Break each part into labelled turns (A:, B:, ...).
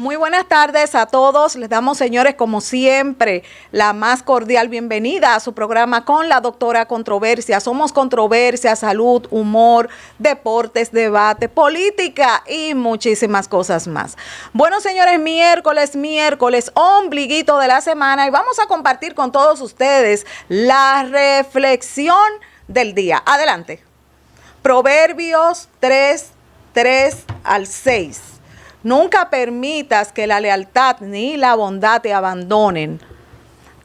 A: Muy buenas tardes a todos. Les damos, señores, como siempre, la más cordial bienvenida a su programa con la doctora Controversia. Somos controversia, salud, humor, deportes, debate, política y muchísimas cosas más. Bueno, señores, miércoles, ombliguito de la semana, y vamos a compartir con todos ustedes la reflexión del día. Adelante. Proverbios 3 al 6. Nunca permitas que la lealtad ni la bondad te abandonen.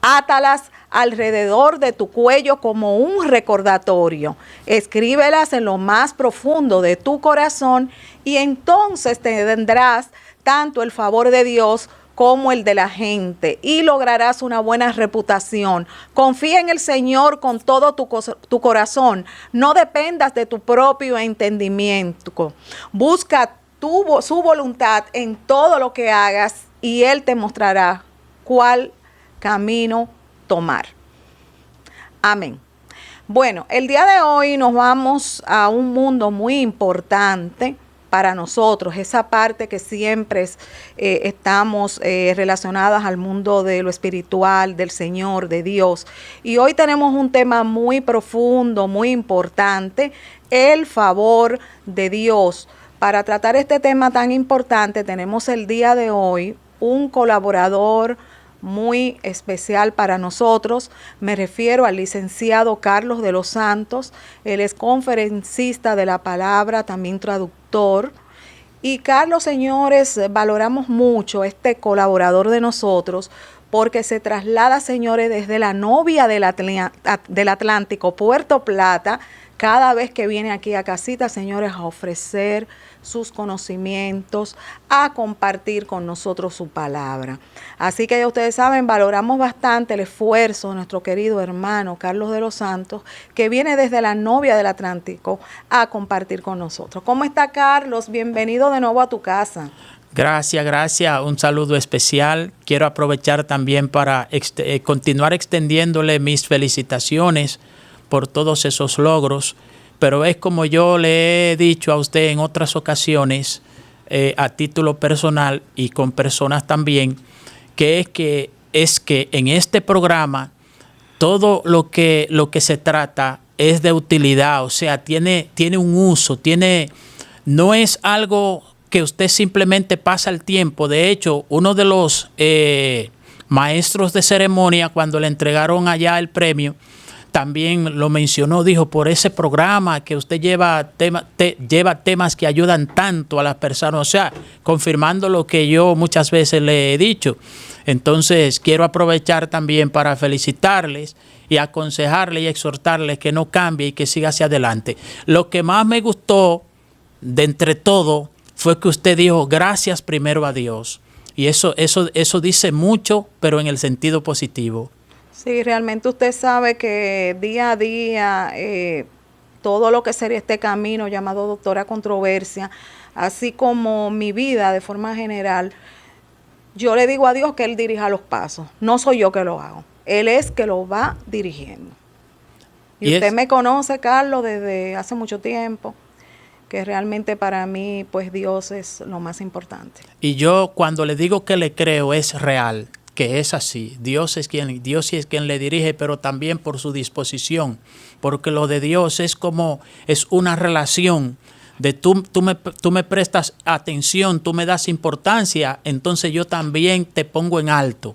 A: Átalas alrededor de tu cuello como un recordatorio. Escríbelas en lo más profundo de tu corazón y entonces tendrás tanto el favor de Dios como el de la gente y lograrás una buena reputación. Confía en el Señor con todo tu corazón. No dependas de tu propio entendimiento. Busca su voluntad en todo lo que hagas y Él te mostrará cuál camino tomar. Amén. Bueno, el día de hoy nos vamos a un mundo muy importante para nosotros, esa parte que siempre estamos relacionadas al mundo de lo espiritual, del Señor, de Dios. Y hoy tenemos un tema muy profundo, muy importante, el favor de Dios. Para tratar este tema tan importante, tenemos el día de hoy un colaborador muy especial para nosotros. Me refiero al licenciado Carlos de los Santos. Él es conferencista de la palabra, también traductor. Y Carlos, señores, valoramos mucho este colaborador de nosotros porque se traslada, señores, desde la novia del Atlántico, Puerto Plata, cada vez que viene aquí a casita, señores, a ofrecer sus conocimientos, a compartir con nosotros su palabra. Así que ya ustedes saben, valoramos bastante el esfuerzo de nuestro querido hermano Carlos de los Santos, que viene desde la novia del Atlántico a compartir con nosotros. ¿Cómo está, Carlos? Bienvenido de nuevo a tu casa.
B: Gracias. Un saludo especial. Quiero aprovechar también para continuar extendiéndole mis felicitaciones por todos esos logros. Pero es como yo le he dicho a usted en otras ocasiones, a título personal y con personas también, que es que en este programa todo lo que se trata es de utilidad, o sea, tiene un uso, no es algo que usted simplemente pasa el tiempo. De hecho, uno de los maestros de ceremonia, cuando le entregaron allá el premio, también lo mencionó, dijo, por ese programa que usted lleva temas que ayudan tanto a las personas, o sea, confirmando lo que yo muchas veces le he dicho. Entonces, quiero aprovechar también para felicitarles y aconsejarles y exhortarles que no cambie y que siga hacia adelante. Lo que más me gustó de entre todo fue que usted dijo, gracias primero a Dios. Y eso dice mucho, pero en el sentido positivo.
A: Sí, realmente usted sabe que día a día todo lo que sería este camino llamado Doctora Controversia, así como mi vida de forma general, yo le digo a Dios que Él dirija los pasos. No soy yo que lo hago, Él es que lo va dirigiendo. Y usted me conoce, Carlos, desde hace mucho tiempo, que realmente para mí, pues Dios es lo más importante.
B: Y yo cuando le digo que le creo es real, que es así. Dios es quien le dirige, pero también por su disposición, porque lo de Dios es una relación de tú me prestas atención, tú me das importancia, entonces yo también te pongo en alto.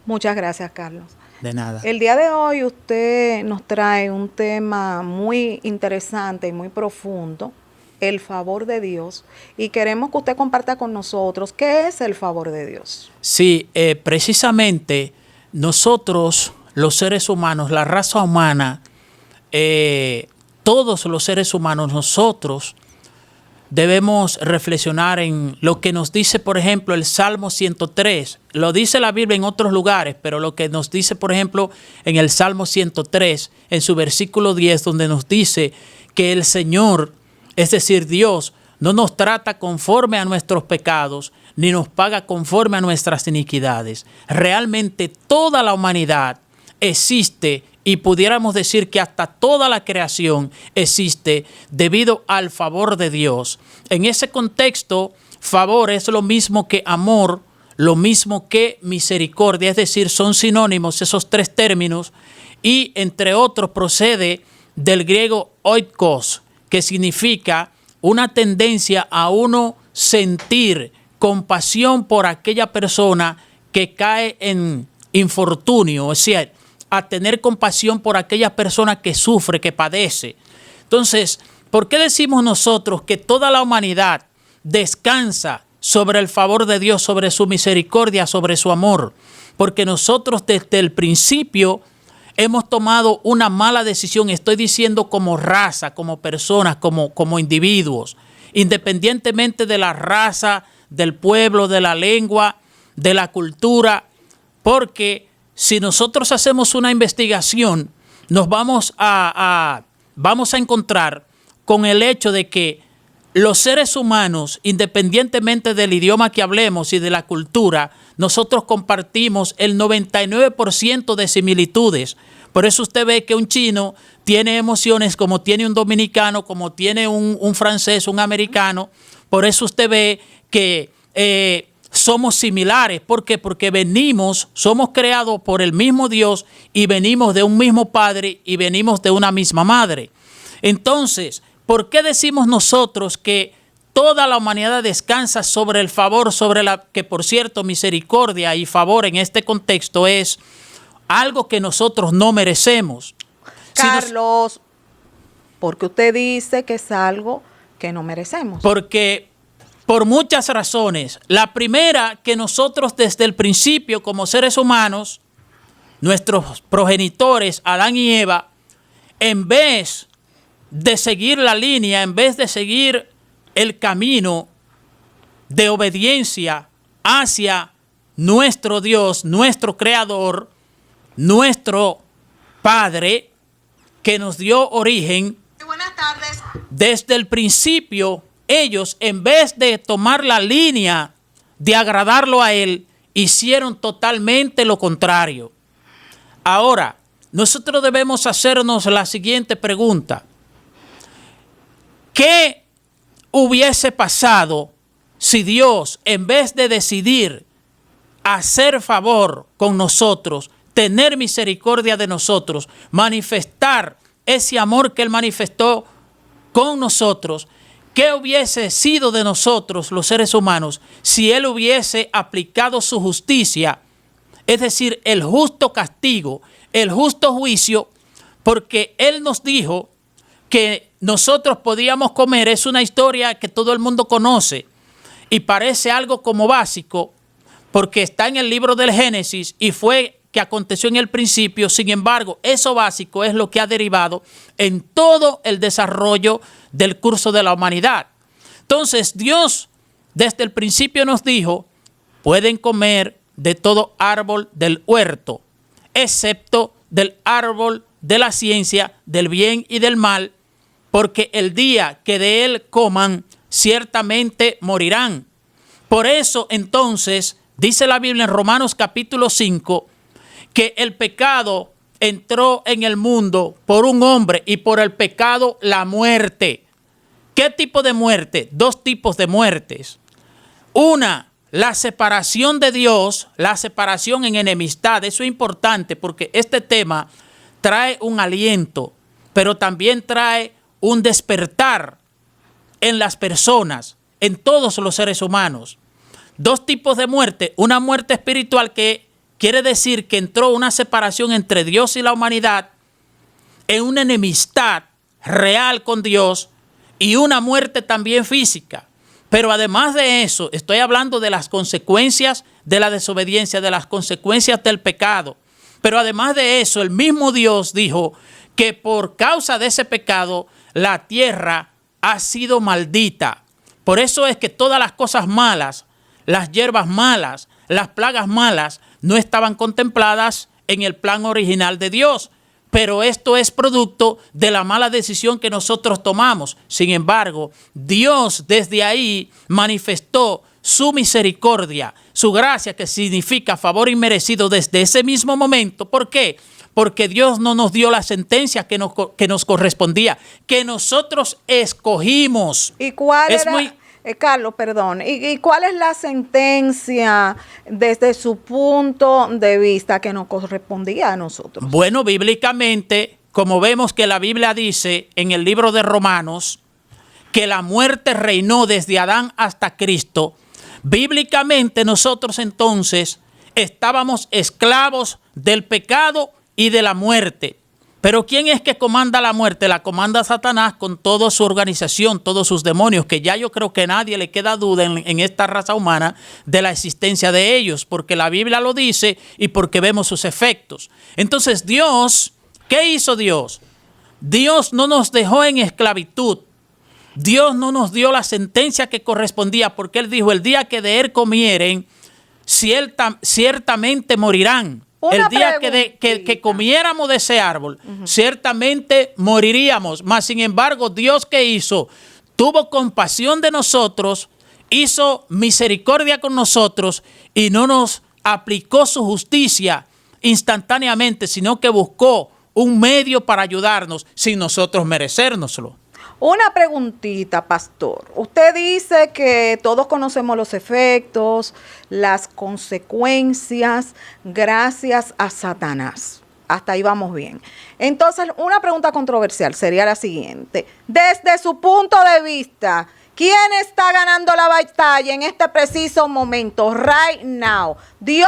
A: Muchas gracias, Carlos.
B: De nada.
A: El día de hoy usted nos trae un tema muy interesante y muy profundo, el favor de Dios, y queremos que usted comparta con nosotros qué es el favor de Dios.
B: Sí, precisamente nosotros, los seres humanos, la raza humana, todos los seres humanos, nosotros debemos reflexionar en lo que nos dice, por ejemplo, el Salmo 103. Lo dice la Biblia en otros lugares, pero lo que nos dice, por ejemplo, en el Salmo 103, en su versículo 10, donde nos dice que el Señor, es decir, Dios, no nos trata conforme a nuestros pecados, ni nos paga conforme a nuestras iniquidades. Realmente toda la humanidad existe, y pudiéramos decir que hasta toda la creación existe debido al favor de Dios. En ese contexto, favor es lo mismo que amor, lo mismo que misericordia, es decir, son sinónimos esos tres términos, y entre otros procede del griego oikos, que significa una tendencia a uno sentir compasión por aquella persona que cae en infortunio, o sea, a tener compasión por aquella persona que sufre, que padece. Entonces, ¿por qué decimos nosotros que toda la humanidad descansa sobre el favor de Dios, sobre su misericordia, sobre su amor? Porque nosotros desde el principio hemos tomado una mala decisión, estoy diciendo como raza, como personas, como individuos, independientemente de la raza, del pueblo, de la lengua, de la cultura, porque si nosotros hacemos una investigación, nos vamos a encontrar con el hecho de que los seres humanos, independientemente del idioma que hablemos y de la cultura, nosotros compartimos el 99% de similitudes. Por eso usted ve que un chino tiene emociones como tiene un dominicano, como tiene un francés, un americano. Por eso usted ve que somos similares. ¿Por qué? Porque somos creados por el mismo Dios y venimos de un mismo Padre y venimos de una misma madre. Entonces, ¿por qué decimos nosotros que toda la humanidad descansa sobre el favor, que por cierto misericordia y favor en este contexto es algo que nosotros no merecemos?
A: Carlos, porque usted dice que es algo que no merecemos.
B: Porque por muchas razones. La primera, que nosotros desde el principio como seres humanos, nuestros progenitores, Adán y Eva, en vez de seguir la línea, en vez de seguir el camino de obediencia hacia nuestro Dios, nuestro Creador, nuestro Padre, que nos dio origen,
A: buenas tardes.
B: Desde el principio, ellos, en vez de tomar la línea de agradarlo a Él, hicieron totalmente lo contrario. Ahora, nosotros debemos hacernos la siguiente pregunta. ¿Qué hubiese pasado si Dios, en vez de decidir hacer favor con nosotros, tener misericordia de nosotros, manifestar ese amor que Él manifestó con nosotros, qué hubiese sido de nosotros los seres humanos si Él hubiese aplicado su justicia, es decir, el justo castigo, el justo juicio, porque Él nos dijo que nosotros podíamos comer? Es una historia que todo el mundo conoce y parece algo como básico, porque está en el libro del Génesis y fue que aconteció en el principio. Sin embargo, eso básico es lo que ha derivado en todo el desarrollo del curso de la humanidad. Entonces, Dios desde el principio nos dijo, pueden comer de todo árbol del huerto, excepto del árbol de la ciencia, del bien y del mal, porque el día que de él coman, ciertamente morirán. Por eso, entonces, dice la Biblia en Romanos capítulo 5, que el pecado entró en el mundo por un hombre y por el pecado la muerte. ¿Qué tipo de muerte? Dos tipos de muertes. Una, la separación de Dios, la separación en enemistad. Eso es importante porque este tema trae un aliento, pero también trae un despertar en las personas, en todos los seres humanos. Dos tipos de muerte. Una muerte espiritual que quiere decir que entró una separación entre Dios y la humanidad, en una enemistad real con Dios, y una muerte también física. Pero además de eso, estoy hablando de las consecuencias de la desobediencia, de las consecuencias del pecado. Pero además de eso, el mismo Dios dijo que por causa de ese pecado, la tierra ha sido maldita. Por eso es que todas las cosas malas, las hierbas malas, las plagas malas, no estaban contempladas en el plan original de Dios. Pero esto es producto de la mala decisión que nosotros tomamos. Sin embargo, Dios desde ahí manifestó su misericordia, su gracia, que significa favor inmerecido desde ese mismo momento. ¿Por qué? Porque Dios no nos dio la sentencia que nos correspondía, que nosotros escogimos.
A: ¿Y cuál era Carlos, perdón, ¿y cuál es la sentencia desde su punto de vista que nos correspondía a nosotros?
B: Bueno, bíblicamente, como vemos que la Biblia dice en el libro de Romanos que la muerte reinó desde Adán hasta Cristo, bíblicamente nosotros entonces estábamos esclavos del pecado y de la muerte. Pero ¿quién es que comanda la muerte? La comanda Satanás con toda su organización, todos sus demonios, que ya yo creo que a nadie le queda duda en esta raza humana de la existencia de ellos, porque la Biblia lo dice y porque vemos sus efectos. Entonces Dios, ¿qué hizo Dios? Dios no nos dejó en esclavitud. Dios no nos dio la sentencia que correspondía, porque Él dijo, el día que de él comieren, ciertamente morirán. El día que comiéramos de ese árbol, ciertamente moriríamos. Mas, sin embargo, Dios, ¿qué hizo? Tuvo compasión de nosotros, hizo misericordia con nosotros y no nos aplicó su justicia instantáneamente, sino que buscó un medio para ayudarnos sin nosotros merecérnoslo.
A: Una preguntita, pastor. Usted dice que todos conocemos los efectos, las consecuencias gracias a Satanás. Hasta ahí vamos bien. Entonces, una pregunta controversial sería la siguiente. Desde su punto de vista, ¿quién está ganando la batalla en este preciso momento, right now? ¿Dios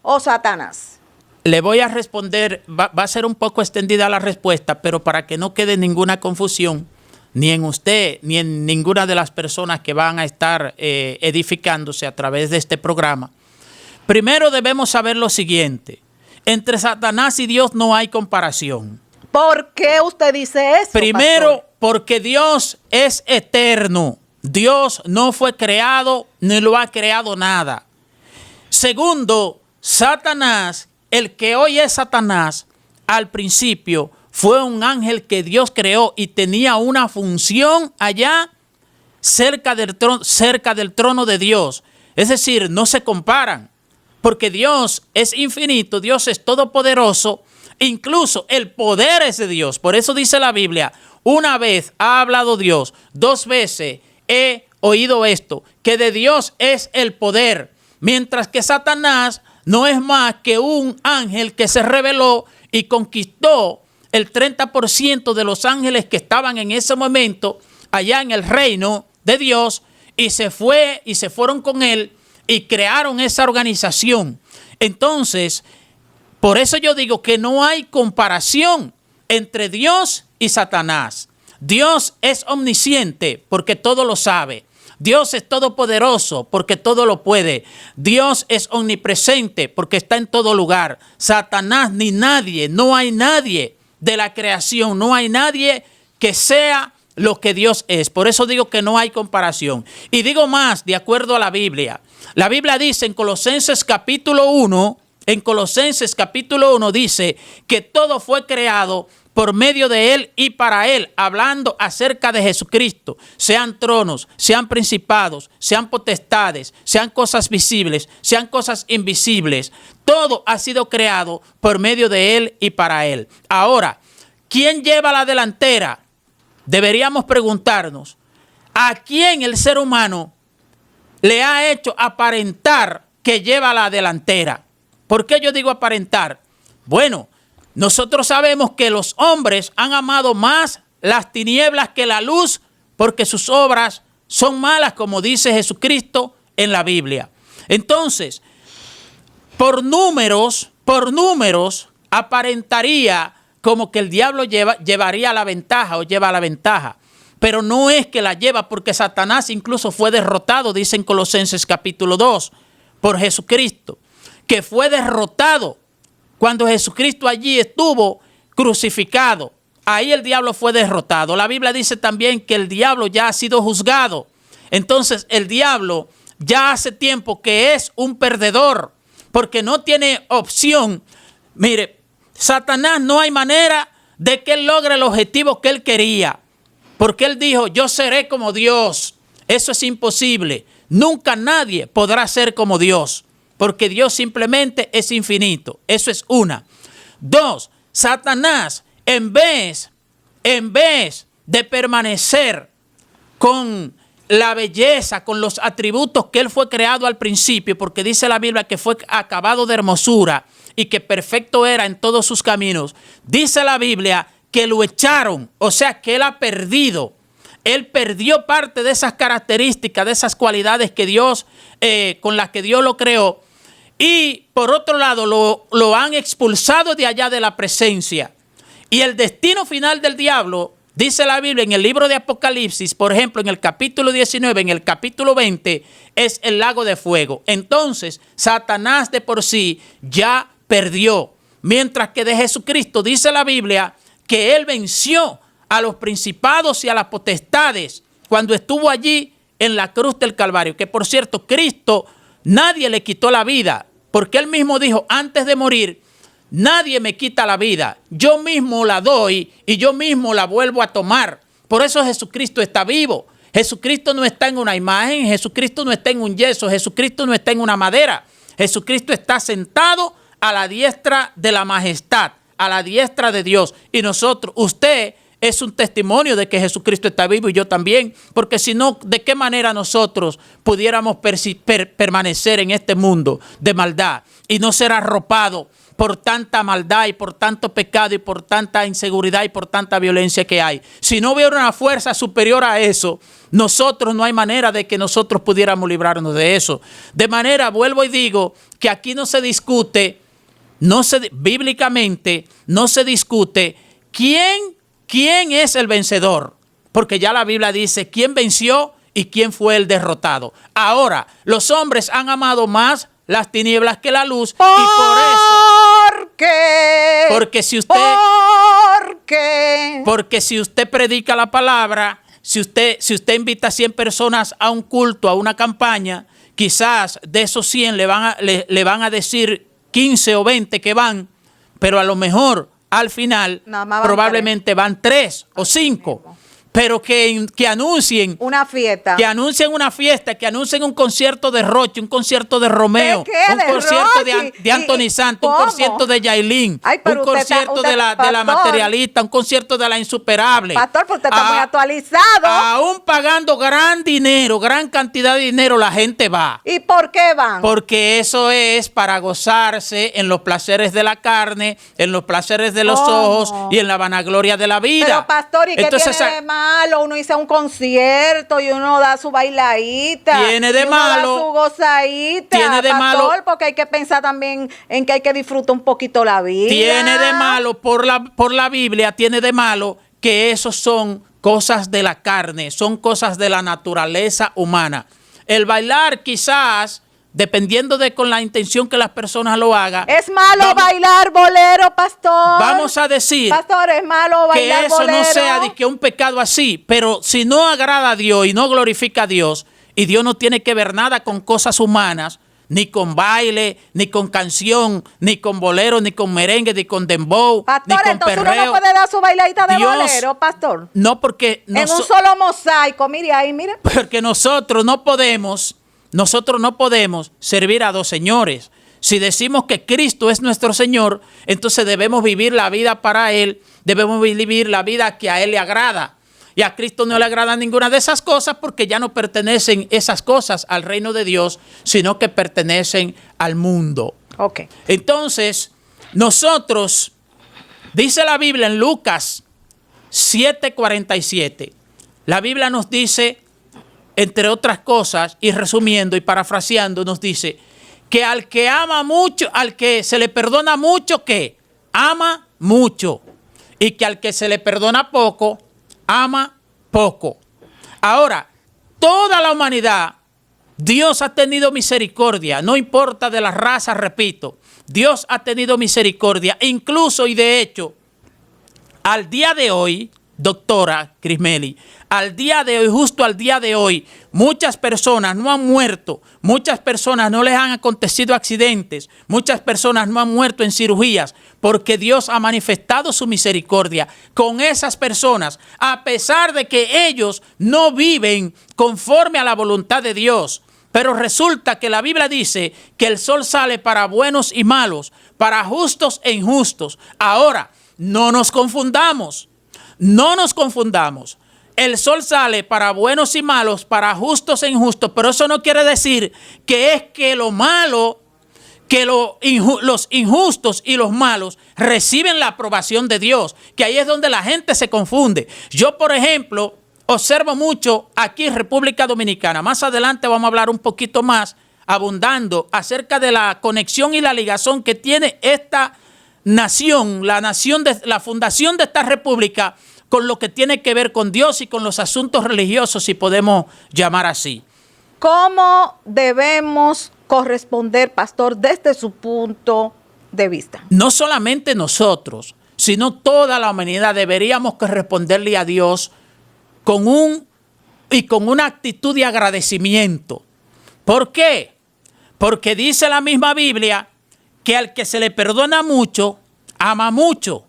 A: o Satanás?
B: Le voy a responder, va a ser un poco extendida la respuesta, pero para que no quede ninguna confusión, ni en usted, ni en ninguna de las personas que van a estar edificándose a través de este programa. Primero debemos saber lo siguiente. Entre Satanás y Dios no hay comparación.
A: ¿Por qué usted dice eso,
B: Primero,
A: pastor?
B: porque Dios es eterno. Dios no fue creado, ni lo ha creado nada. Segundo, Satanás, el que hoy es Satanás, al principio fue un ángel que Dios creó y tenía una función allá cerca del trono de Dios. Es decir, no se comparan, porque Dios es infinito, Dios es todopoderoso, incluso el poder es de Dios. Por eso dice la Biblia, una vez ha hablado Dios, 2 veces he oído esto, que de Dios es el poder, mientras que Satanás no es más que un ángel que se rebeló y conquistó el 30% de los ángeles que estaban en ese momento allá en el reino de Dios y se fueron con él y crearon esa organización. Entonces, por eso yo digo que no hay comparación entre Dios y Satanás. Dios es omnisciente porque todo lo sabe. Dios es todopoderoso porque todo lo puede. Dios es omnipresente porque está en todo lugar. Satanás ni nadie, no hay nadie de la creación, no hay nadie que sea lo que Dios es. Por eso digo que no hay comparación. Y digo más, de acuerdo a la Biblia. La Biblia dice en Colosenses capítulo 1, dice que todo fue creado por medio de Él y para Él, hablando acerca de Jesucristo, sean tronos, sean principados, sean potestades, sean cosas visibles, sean cosas invisibles. Todo ha sido creado por medio de Él y para Él. Ahora, ¿quién lleva la delantera? Deberíamos preguntarnos, ¿a quién el ser humano le ha hecho aparentar que lleva la delantera? ¿Por qué yo digo aparentar? Bueno, nosotros sabemos que los hombres han amado más las tinieblas que la luz porque sus obras son malas, como dice Jesucristo en la Biblia. Entonces, por números, aparentaría como que el diablo llevaría la ventaja o lleva la ventaja. Pero no es que la lleva, porque Satanás incluso fue derrotado, dice en Colosenses capítulo 2, por Jesucristo, que fue derrotado cuando Jesucristo allí estuvo crucificado. Ahí el diablo fue derrotado. La Biblia dice también que el diablo ya ha sido juzgado. Entonces el diablo ya hace tiempo que es un perdedor, porque no tiene opción. Mire, Satanás no hay manera de que él logre el objetivo que él quería, porque él dijo, yo seré como Dios. Eso es imposible. Nunca nadie podrá ser como Dios, porque Dios simplemente es infinito. Eso es una. 2, Satanás, en vez de permanecer con la belleza, con los atributos que él fue creado al principio, porque dice la Biblia que fue acabado de hermosura y que perfecto era en todos sus caminos. Dice la Biblia que lo echaron, o sea que él ha perdido. Él perdió parte de esas características, de esas cualidades que Dios, con las que Dios lo creó. Y por otro lado lo han expulsado de allá de la presencia. Y el destino final del diablo, dice la Biblia en el libro de Apocalipsis, por ejemplo, en el capítulo 19, en el capítulo 20, es el lago de fuego. Entonces, Satanás de por sí ya perdió. Mientras que de Jesucristo dice la Biblia que él venció a los principados y a las potestades cuando estuvo allí en la cruz del Calvario. Que por cierto, Cristo, nadie le quitó la vida, porque él mismo dijo antes de morir: nadie me quita la vida, yo mismo la doy y yo mismo la vuelvo a tomar. Por eso Jesucristo está vivo. Jesucristo no está en una imagen, Jesucristo no está en un yeso, Jesucristo no está en una madera. Jesucristo está sentado a la diestra de la majestad, a la diestra de Dios. Y nosotros, usted es un testimonio de que Jesucristo está vivo y yo también, porque si no, ¿de qué manera nosotros pudiéramos permanecer en este mundo de maldad y no ser arropado por tanta maldad y por tanto pecado y por tanta inseguridad y por tanta violencia que hay? Si no hubiera una fuerza superior a eso, nosotros no hay manera de que nosotros pudiéramos librarnos de eso. De manera, vuelvo y digo, que aquí no se discute, bíblicamente no se discute quién es el vencedor, porque ya la Biblia dice quién venció y quién fue el derrotado. Ahora, los hombres han amado más las tinieblas que la luz, y por eso,
A: ¿por qué?
B: Porque si usted,
A: ¿por qué?
B: Porque si usted predica la palabra, si usted invita a 100 personas a un culto, a una campaña, quizás de esos 100 le van a decir 15 o 20 que van, pero a lo mejor al final probablemente van 3 o 5. Pero que anuncien
A: una fiesta.
B: Que anuncien una fiesta, que anuncien un concierto de Roche, un concierto de Romeo, un concierto de Anthony Santos, un concierto de Yailin, un concierto de la Materialista, un concierto de la Insuperable.
A: Pastor, porque usted está muy actualizado.
B: Aún pagando gran dinero, gran cantidad de dinero, la gente va.
A: ¿Y por qué van?
B: Porque eso es para gozarse en los placeres de la carne, en los placeres de los ojos y en la vanagloria de la vida.
A: Pero pastor, ¿y qué tiene de malo? Uno hizo un concierto y uno da su bailadita.
B: Tiene de malo.
A: Da su gozadita.
B: Tiene de malo.
A: Porque hay que pensar también en que hay que disfrutar un poquito la vida.
B: Tiene de malo por la Biblia, tiene de malo que esos son cosas de la carne, son cosas de la naturaleza humana. El bailar quizás, dependiendo de con la intención que las personas lo hagan.
A: ¿Es malo bailar bolero, pastor?
B: Vamos a decir,
A: pastor, es malo bailar bolero.
B: Que eso no sea de que un pecado así, pero si no agrada a Dios y no glorifica a Dios, y Dios no tiene que ver nada con cosas humanas, ni con baile, ni con canción, ni con bolero, ni con merengue, ni con dembow,
A: pastor,
B: ni con
A: entonces
B: perreo.
A: Uno no puede dar su bailadita de bolero, pastor.
B: No, porque
A: en un solo mosaico, mire ahí, mire.
B: Porque nosotros no podemos servir a dos señores. Si decimos que Cristo es nuestro Señor, entonces debemos vivir la vida para Él, debemos vivir la vida que a Él le agrada. Y a Cristo no le agrada ninguna de esas cosas porque ya no pertenecen esas cosas al reino de Dios, sino que pertenecen al mundo.
A: Okay.
B: Entonces, nosotros, dice la Biblia en Lucas 7:47, la Biblia nos dice, entre otras cosas, y resumiendo y parafraseando, nos dice que al que ama mucho, al que se le perdona mucho, ¿qué? Ama mucho. Y que al que se le perdona poco, ama poco. Ahora, toda la humanidad, Dios ha tenido misericordia, no importa de las razas, repito, Dios ha tenido misericordia, incluso y de hecho, al día de hoy, doctora Crismeli, al día de hoy, justo al día de hoy, muchas personas no han muerto, muchas personas no les han acontecido accidentes, muchas personas no han muerto en cirugías, porque Dios ha manifestado su misericordia con esas personas, a pesar de que ellos no viven conforme a la voluntad de Dios. Pero resulta que la Biblia dice que el sol sale para buenos y malos, para justos e injustos. Ahora, no nos confundamos. No nos confundamos. el sol sale para buenos y malos, para justos e injustos, pero eso no quiere decir que es que lo malo, que los injustos y los malos reciben la aprobación de Dios, que ahí es donde la gente se confunde. Yo, por ejemplo, observo mucho aquí en República Dominicana. Más adelante vamos a hablar un poquito más, abundando acerca de la conexión y la ligación que tiene esta nación, la fundación de esta república, con lo que tiene que ver con Dios y con los asuntos religiosos, si podemos llamar así.
A: ¿Cómo debemos corresponder, pastor, desde su punto de vista?
B: No solamente nosotros, sino toda la humanidad deberíamos corresponderle a Dios con una actitud de agradecimiento. ¿Por qué? Porque dice la misma Biblia que al que se le perdona mucho, ama mucho.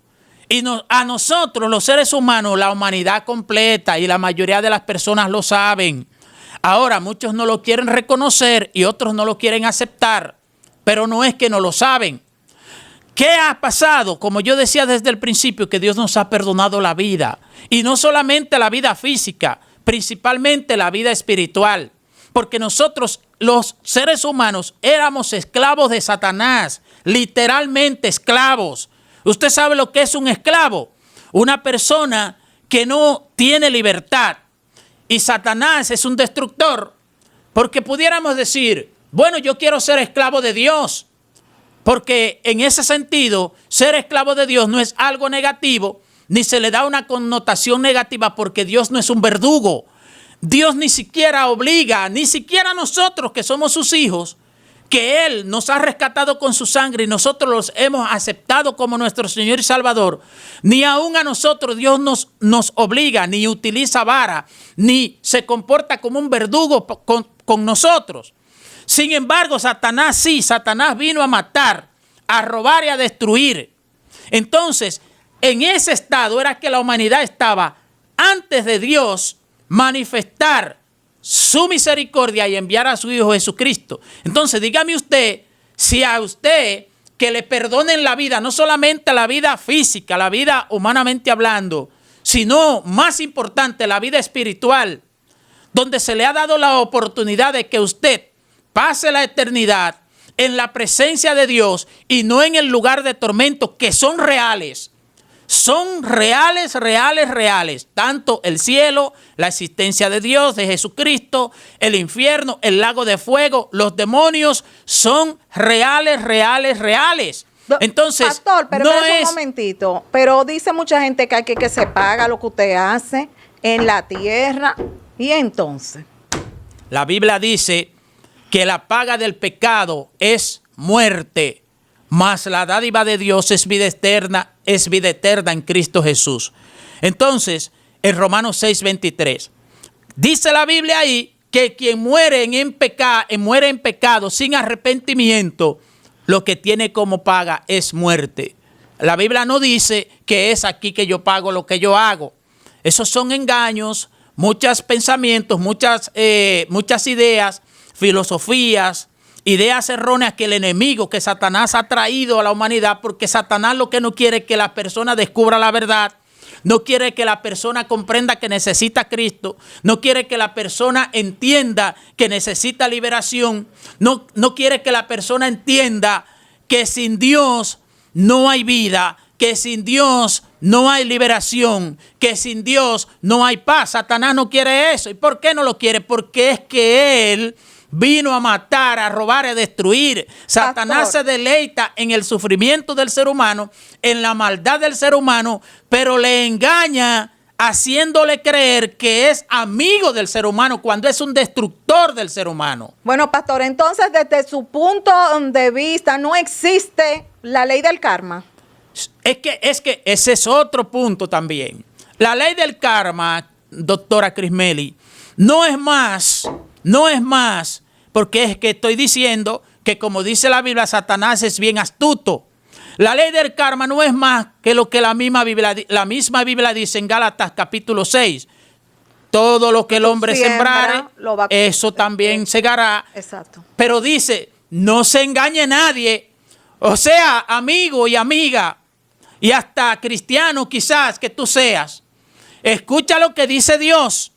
B: Y a nosotros, los seres humanos, la humanidad completa y la mayoría de las personas lo saben. Ahora, muchos no lo quieren reconocer y otros no lo quieren aceptar, pero no es que no lo saben. ¿Qué ha pasado? Como yo decía desde el principio, que Dios nos ha perdonado la vida. Y no solamente la vida física, principalmente la vida espiritual. Porque nosotros, los seres humanos, éramos esclavos de Satanás, literalmente esclavos. ¿Usted sabe lo que es un esclavo? Una persona que no tiene libertad. Y Satanás es un destructor. Porque pudiéramos decir, bueno, yo quiero ser esclavo de Dios. Porque en ese sentido, ser esclavo de Dios no es algo negativo, ni se le da una connotación negativa, porque Dios no es un verdugo. Dios ni siquiera obliga, ni siquiera nosotros que somos sus hijos, que Él nos ha rescatado con su sangre y nosotros los hemos aceptado como nuestro Señor y Salvador, ni aún a nosotros Dios nos obliga, ni utiliza vara, ni se comporta como un verdugo con nosotros. Sin embargo, Satanás vino a matar, a robar y a destruir. Entonces, en ese estado era que la humanidad estaba antes de Dios manifestar su misericordia y enviar a su Hijo Jesucristo. Entonces, dígame usted, si a usted que le perdonen la vida, no solamente la vida física, la vida humanamente hablando, sino, más importante, la vida espiritual, donde se le ha dado la oportunidad de que usted pase la eternidad en la presencia de Dios y no en el lugar de tormento, que son reales. Son reales. Tanto el cielo, la existencia de Dios, de Jesucristo, el infierno, el lago de fuego, los demonios, son reales. Entonces,
A: pastor, pero un momentito. Pero dice mucha gente que hay que se paga lo que usted hace en la tierra. Y entonces,
B: la Biblia dice que la paga del pecado es muerte, mas la dádiva de Dios es vida eterna en Cristo Jesús. Entonces, en Romanos 6:23, dice la Biblia ahí que quien muere en pecado sin arrepentimiento, lo que tiene como paga es muerte. La Biblia no dice que es aquí que yo pago lo que yo hago. Esos son engaños, muchos pensamientos, muchas ideas, filosofías, ideas erróneas que el enemigo, que Satanás ha traído a la humanidad, porque Satanás lo que no quiere es que la persona descubra la verdad, no quiere que la persona comprenda que necesita a Cristo, no quiere que la persona entienda que necesita liberación, no quiere que la persona entienda que sin Dios no hay vida, que sin Dios no hay liberación, que sin Dios no hay paz. Satanás no quiere eso. ¿Y por qué no lo quiere? Porque es que Él vino a matar, a robar, a destruir. Satanás se deleita en el sufrimiento del ser humano, en la maldad del ser humano, pero le engaña haciéndole creer que es amigo del ser humano cuando es un destructor del ser humano.
A: Bueno, pastor, entonces desde su punto de vista no existe la ley del karma.
B: Es que ese es otro punto también. La ley del karma, doctora Crismeli, no es más, porque es que estoy diciendo que, como dice la Biblia, Satanás es bien astuto. La ley del karma no es más que lo que la misma Biblia dice en Gálatas capítulo 6. Todo lo que el hombre sembrare, eso también segará.
A: Exacto.
B: Pero dice, no se engañe nadie. O sea, amigo y amiga, y hasta cristiano quizás que tú seas, Escucha lo que dice Dios.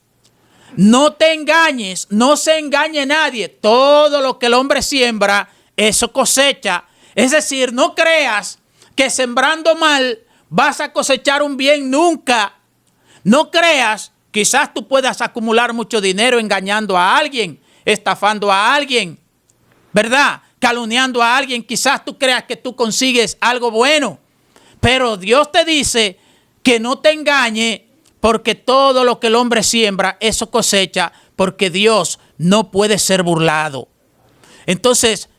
B: No te engañes, no se engañe nadie. Todo lo que el hombre siembra, eso cosecha. Es decir, no creas que sembrando mal vas a cosechar un bien nunca. No creas, quizás tú puedas acumular mucho dinero engañando a alguien, estafando a alguien, ¿verdad? Calumniando a alguien. Quizás tú creas que tú consigues algo bueno. Pero Dios te dice que no te engañe, porque todo lo que el hombre siembra, eso cosecha, porque Dios no puede ser burlado. Entonces,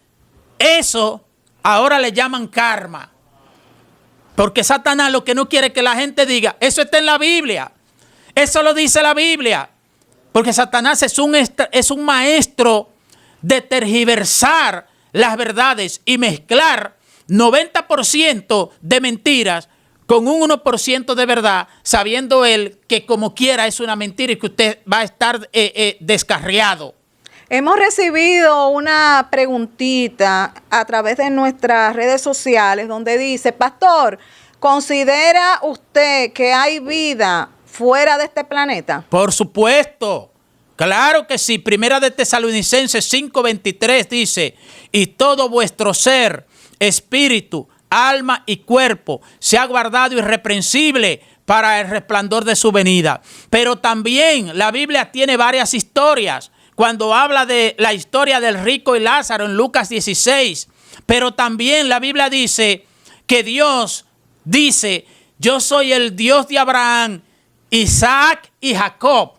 B: eso ahora le llaman karma. Porque Satanás lo que no quiere que la gente diga, eso está en la Biblia. Eso lo dice la Biblia. Porque Satanás es un maestro de tergiversar las verdades y mezclar 90% de mentiras con un 1% de verdad, sabiendo él que como quiera es una mentira y que usted va a estar descarriado.
A: Hemos recibido una preguntita a través de nuestras redes sociales donde dice, pastor, ¿considera usted que hay vida fuera de este planeta?
B: Por supuesto, claro que sí. Primera de Tesalonicenses 5:23 dice, y todo vuestro ser, espíritu, alma y cuerpo sea guardado irreprensible para el resplandor de su venida. Pero también la Biblia tiene varias historias. Cuando habla de la historia del rico y Lázaro en Lucas 16, pero también la Biblia dice que Dios dice, yo soy el Dios de Abraham, Isaac y Jacob.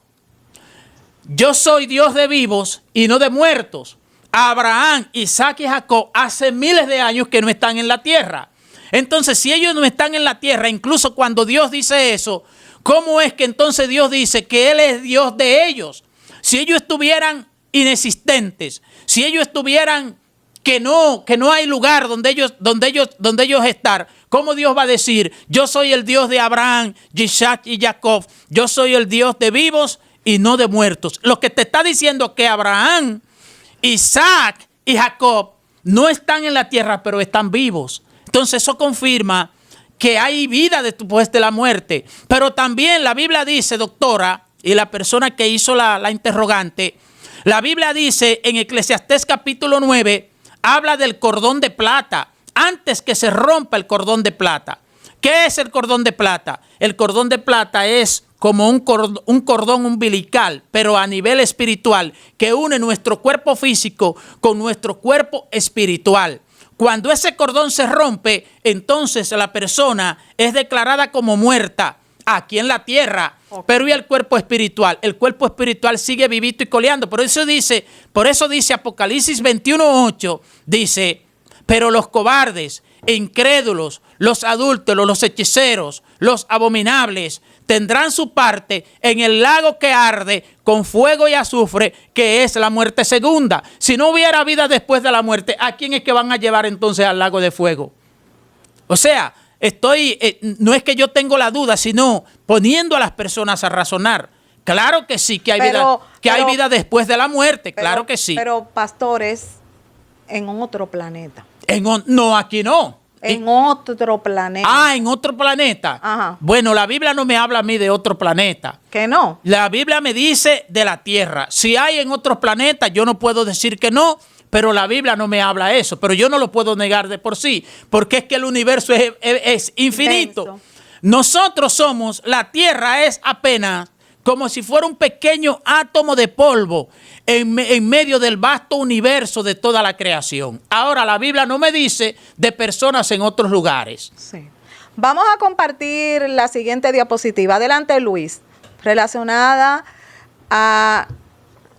B: Yo soy Dios de vivos y no de muertos. Abraham, Isaac y Jacob hace miles de años que no están en la tierra. Entonces, si ellos no están en la tierra, incluso cuando Dios dice eso, ¿cómo es que entonces Dios dice que Él es Dios de ellos? Si ellos estuvieran inexistentes, si ellos estuvieran que no hay lugar donde ellos estar, ¿cómo Dios va a decir, yo soy el Dios de Abraham, Isaac y Jacob, yo soy el Dios de vivos y no de muertos? Lo que te está diciendo es que Abraham, Isaac y Jacob no están en la tierra, pero están vivos. Entonces eso confirma que hay vida después de la muerte. Pero también la Biblia dice, doctora, y la persona que hizo la interrogante, la Biblia dice en Eclesiastés capítulo 9, habla del cordón de plata, antes que se rompa el cordón de plata. ¿Qué es el cordón de plata? El cordón de plata es como un cordón umbilical, pero a nivel espiritual, que une nuestro cuerpo físico con nuestro cuerpo espiritual. Cuando ese cordón se rompe, entonces la persona es declarada como muerta aquí en la tierra. Okay. Pero ¿y el cuerpo espiritual? El cuerpo espiritual sigue vivito y coleando. Por eso dice Apocalipsis 21:8, dice, pero los cobardes, incrédulos, los adúlteros, los hechiceros, los abominables, tendrán su parte en el lago que arde con fuego y azufre, que es la muerte segunda. Si no hubiera vida después de la muerte, ¿a quién es que van a llevar entonces al lago de fuego? O sea, no es que yo tengo la duda, sino poniendo a las personas a razonar. Claro que sí, que hay vida después de la muerte, claro que sí.
A: Pero, pastores, en otro planeta.
B: No, aquí no.
A: En otro planeta.
B: Ah, en otro planeta.
A: Ajá.
B: Bueno, la Biblia no me habla a mí de otro planeta.
A: ¿Que no?
B: La Biblia me dice de la Tierra. Si hay en otros planetas, yo no puedo decir que no, pero la Biblia no me habla eso. Pero yo no lo puedo negar de por sí, porque es que el universo es infinito. Denso. Nosotros somos, la Tierra es apenas como si fuera un pequeño átomo de polvo en medio del vasto universo de toda la creación. Ahora, la Biblia no me dice de personas en otros lugares.
A: Sí. Vamos a compartir la siguiente diapositiva. Adelante, Luis. Relacionada a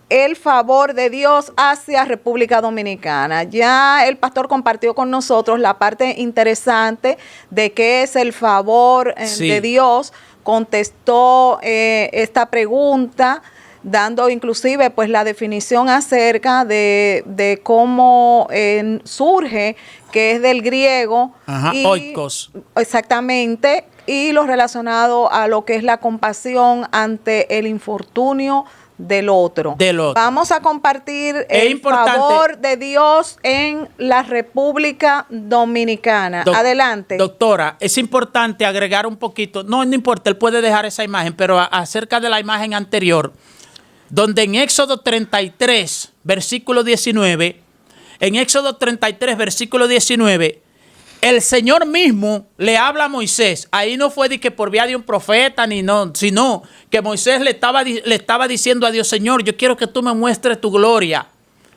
A: el favor de Dios hacia República Dominicana. Ya el pastor compartió con nosotros la parte interesante de qué es el favor de Dios. Contestó esta pregunta, dando inclusive pues la definición acerca de cómo surge, que es del griego.
B: Ajá, oikos.
A: Exactamente, y lo relacionado a lo que es la compasión ante el infortunio del otro. Vamos a compartir el favor de Dios en la República Dominicana. Adelante.
B: Doctora, es importante agregar un poquito, no importa, él puede dejar esa imagen, pero acerca de la imagen anterior, donde en Éxodo 33, versículo 19, el Señor mismo le habla a Moisés. Ahí no fue de que por vía de un profeta, sino que Moisés le estaba diciendo a Dios: Señor, yo quiero que tú me muestres tu gloria.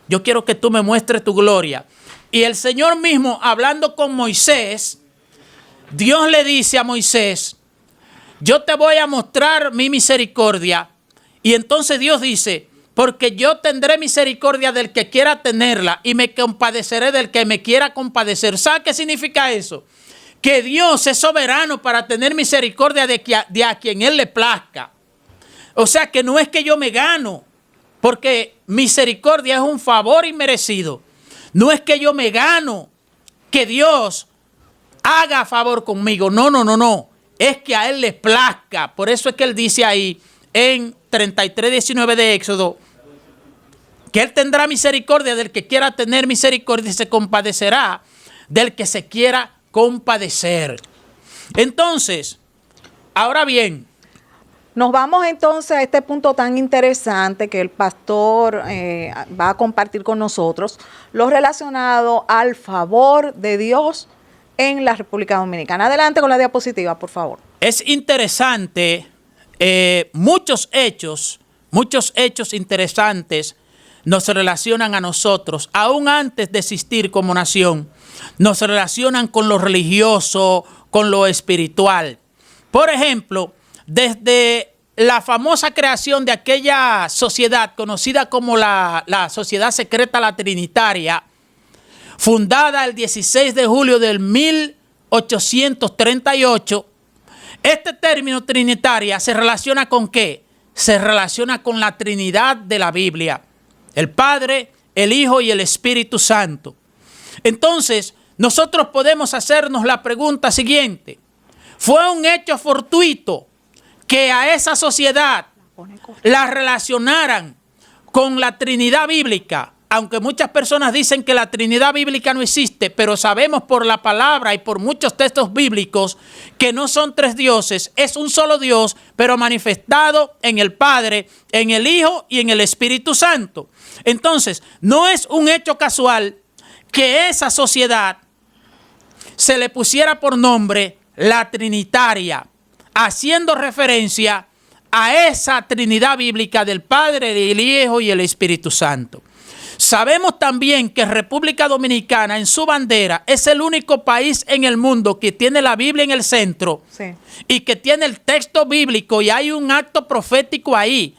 B: Yo quiero que tú me muestres tu gloria. Y el Señor mismo, hablando con Moisés, Dios le dice a Moisés: yo te voy a mostrar mi misericordia. Y entonces Dios dice: porque yo tendré misericordia del que quiera tenerla y me compadeceré del que me quiera compadecer. ¿Sabe qué significa eso? Que Dios es soberano para tener misericordia de a quien Él le plazca. O sea que no es que yo me gano, porque misericordia es un favor inmerecido. No es que yo me gano que Dios haga favor conmigo. No. Es que a Él le plazca. Por eso es que Él dice ahí en 33:19 de Éxodo, que Él tendrá misericordia del que quiera tener misericordia y se compadecerá del que se quiera compadecer. Entonces, ahora bien,
A: nos vamos entonces a este punto tan interesante que el pastor va a compartir con nosotros, lo relacionado al favor de Dios en la República Dominicana. Adelante con la diapositiva, por favor.
B: Es interesante, muchos hechos interesantes nos relacionan a nosotros, aún antes de existir como nación, nos relacionan con lo religioso, con lo espiritual. Por ejemplo, desde la famosa creación de aquella sociedad conocida como la Sociedad Secreta La Trinitaria, fundada el 16 de julio del 1838, este término trinitaria se relaciona ¿con qué? Se relaciona con la Trinidad de la Biblia. El Padre, el Hijo y el Espíritu Santo. Entonces, nosotros podemos hacernos la pregunta siguiente. ¿Fue un hecho fortuito que a esa sociedad la relacionaran con la Trinidad bíblica? Aunque muchas personas dicen que la Trinidad bíblica no existe, pero sabemos por la palabra y por muchos textos bíblicos que no son tres dioses, es un solo Dios, pero manifestado en el Padre, en el Hijo y en el Espíritu Santo. Entonces, no es un hecho casual que esa sociedad se le pusiera por nombre la Trinitaria, haciendo referencia a esa Trinidad bíblica del Padre, el Hijo y el Espíritu Santo. Sabemos también que República Dominicana en su bandera es el único país en el mundo que tiene la Biblia en el centro, sí, y que tiene el texto bíblico y hay un acto profético ahí.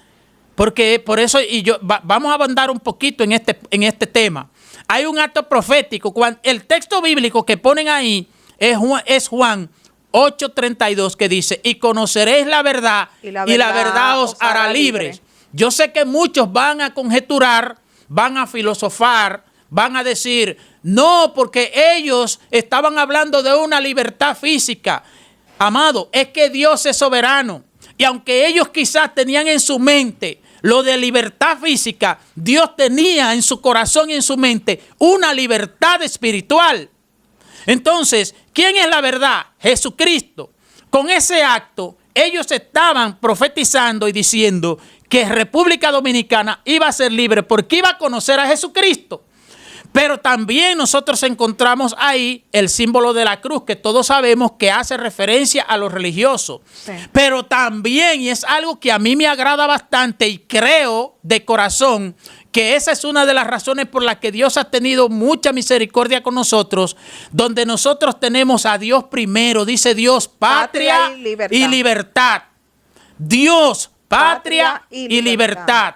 B: Porque por eso, vamos a abundar un poquito en este tema. Hay un acto profético. Cuando el texto bíblico que ponen ahí es Juan 8:32, que dice: y conoceréis la verdad, y la verdad os hará libres. Yo sé que muchos van a conjeturar, van a filosofar, van a decir: no, porque ellos estaban hablando de una libertad física. Amado, es que Dios es soberano. Y aunque ellos quizás tenían en su mente lo de libertad física, Dios tenía en su corazón y en su mente una libertad espiritual. Entonces, ¿quién es la verdad? Jesucristo. Con ese acto, ellos estaban profetizando y diciendo que República Dominicana iba a ser libre porque iba a conocer a Jesucristo. Pero también nosotros encontramos ahí el símbolo de la cruz, que todos sabemos que hace referencia a lo religioso. Sí. Pero también, y es algo que a mí me agrada bastante y creo de corazón, que esa es una de las razones por las que Dios ha tenido mucha misericordia con nosotros, donde nosotros tenemos a Dios primero, dice Dios, patria y libertad. Dios, patria y libertad.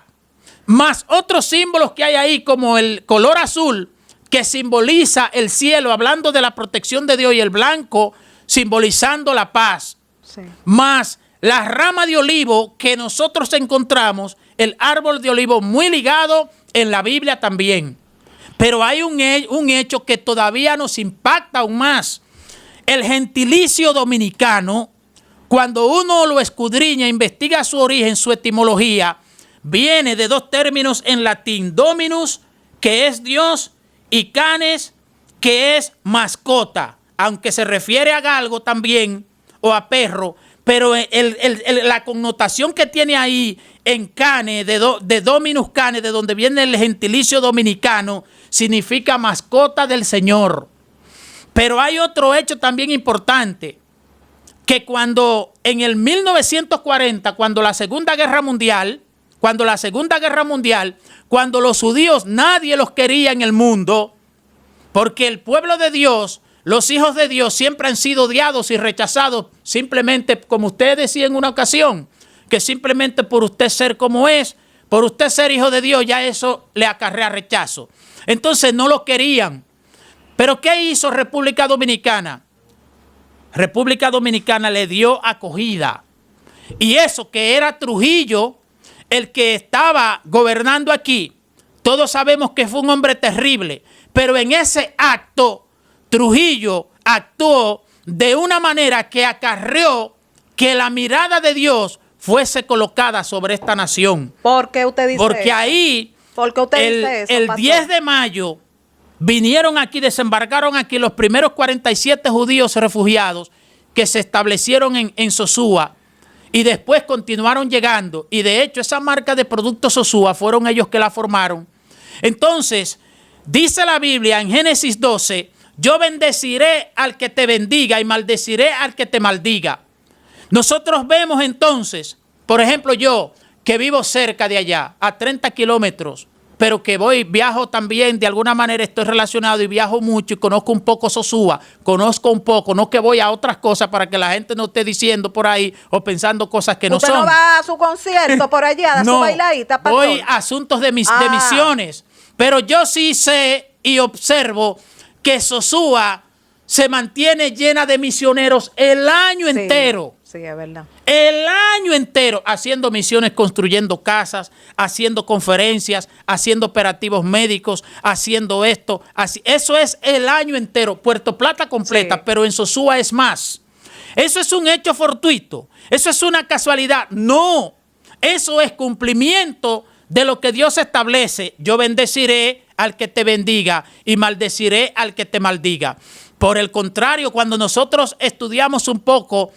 B: Más otros símbolos que hay ahí, como el color azul, que simboliza el cielo, hablando de la protección de Dios, y el blanco, simbolizando la paz. Sí. Más la rama de olivo que nosotros encontramos, el árbol de olivo muy ligado en la Biblia también. Pero hay un hecho que todavía nos impacta aún más. El gentilicio dominicano, cuando uno lo escudriña, investiga su origen, su etimología, viene de dos términos en latín: dominus, que es Dios, y canes, que es mascota, aunque se refiere a galgo también o a perro, pero la connotación que tiene ahí en cane, de dominus cane, de donde viene el gentilicio dominicano, significa mascota del Señor. Pero hay otro hecho también importante, que cuando en el 1940, cuando la Segunda Guerra Mundial, cuando los judíos nadie los quería en el mundo, porque el pueblo de Dios, los hijos de Dios siempre han sido odiados y rechazados, simplemente, como usted decía en una ocasión, que simplemente por usted ser como es, por usted ser hijo de Dios, ya eso le acarrea rechazo. Entonces no lo querían. Pero ¿qué hizo República Dominicana? República Dominicana le dio acogida. Y eso que era Trujillo, el que estaba gobernando aquí, todos sabemos que fue un hombre terrible, pero en ese acto Trujillo actuó de una manera que acarreó que la mirada de Dios fuese colocada sobre esta nación.
A: ¿Por qué usted dice
B: Porque
A: eso?
B: ahí,
A: ¿Por qué usted dice eso,
B: el
A: pastor?
B: 10 de mayo, vinieron aquí, desembarcaron aquí los primeros 47 judíos refugiados que se establecieron en Sosúa y después continuaron llegando. Y de hecho, esa marca de productos Sosúa fueron ellos que la formaron. Entonces, dice la Biblia en Génesis 12, yo bendeciré al que te bendiga y maldeciré al que te maldiga. Nosotros vemos entonces, por ejemplo, yo que vivo cerca de allá, a 30 kilómetros, pero que viajo también, de alguna manera estoy relacionado y viajo mucho y conozco un poco Sosúa, conozco un poco, no que voy a otras cosas para que la gente no esté diciendo por ahí o pensando cosas que no son.
A: ¿Usted no va a su concierto por allá, a su bailadita, pastor?
B: Voy a asuntos de misiones, pero yo sí sé y observo que Sosúa se mantiene llena de misioneros el año entero.
A: Sí, es verdad.
B: El año entero haciendo misiones, construyendo casas, haciendo conferencias, haciendo operativos médicos, haciendo esto. Eso es el año entero. Puerto Plata completa, sí. Pero en Sosúa es más. Eso es un hecho fortuito. Eso es una casualidad. No, eso es cumplimiento de lo que Dios establece. Yo bendeciré al que te bendiga y maldeciré al que te maldiga. Por el contrario, cuando nosotros estudiamos un poco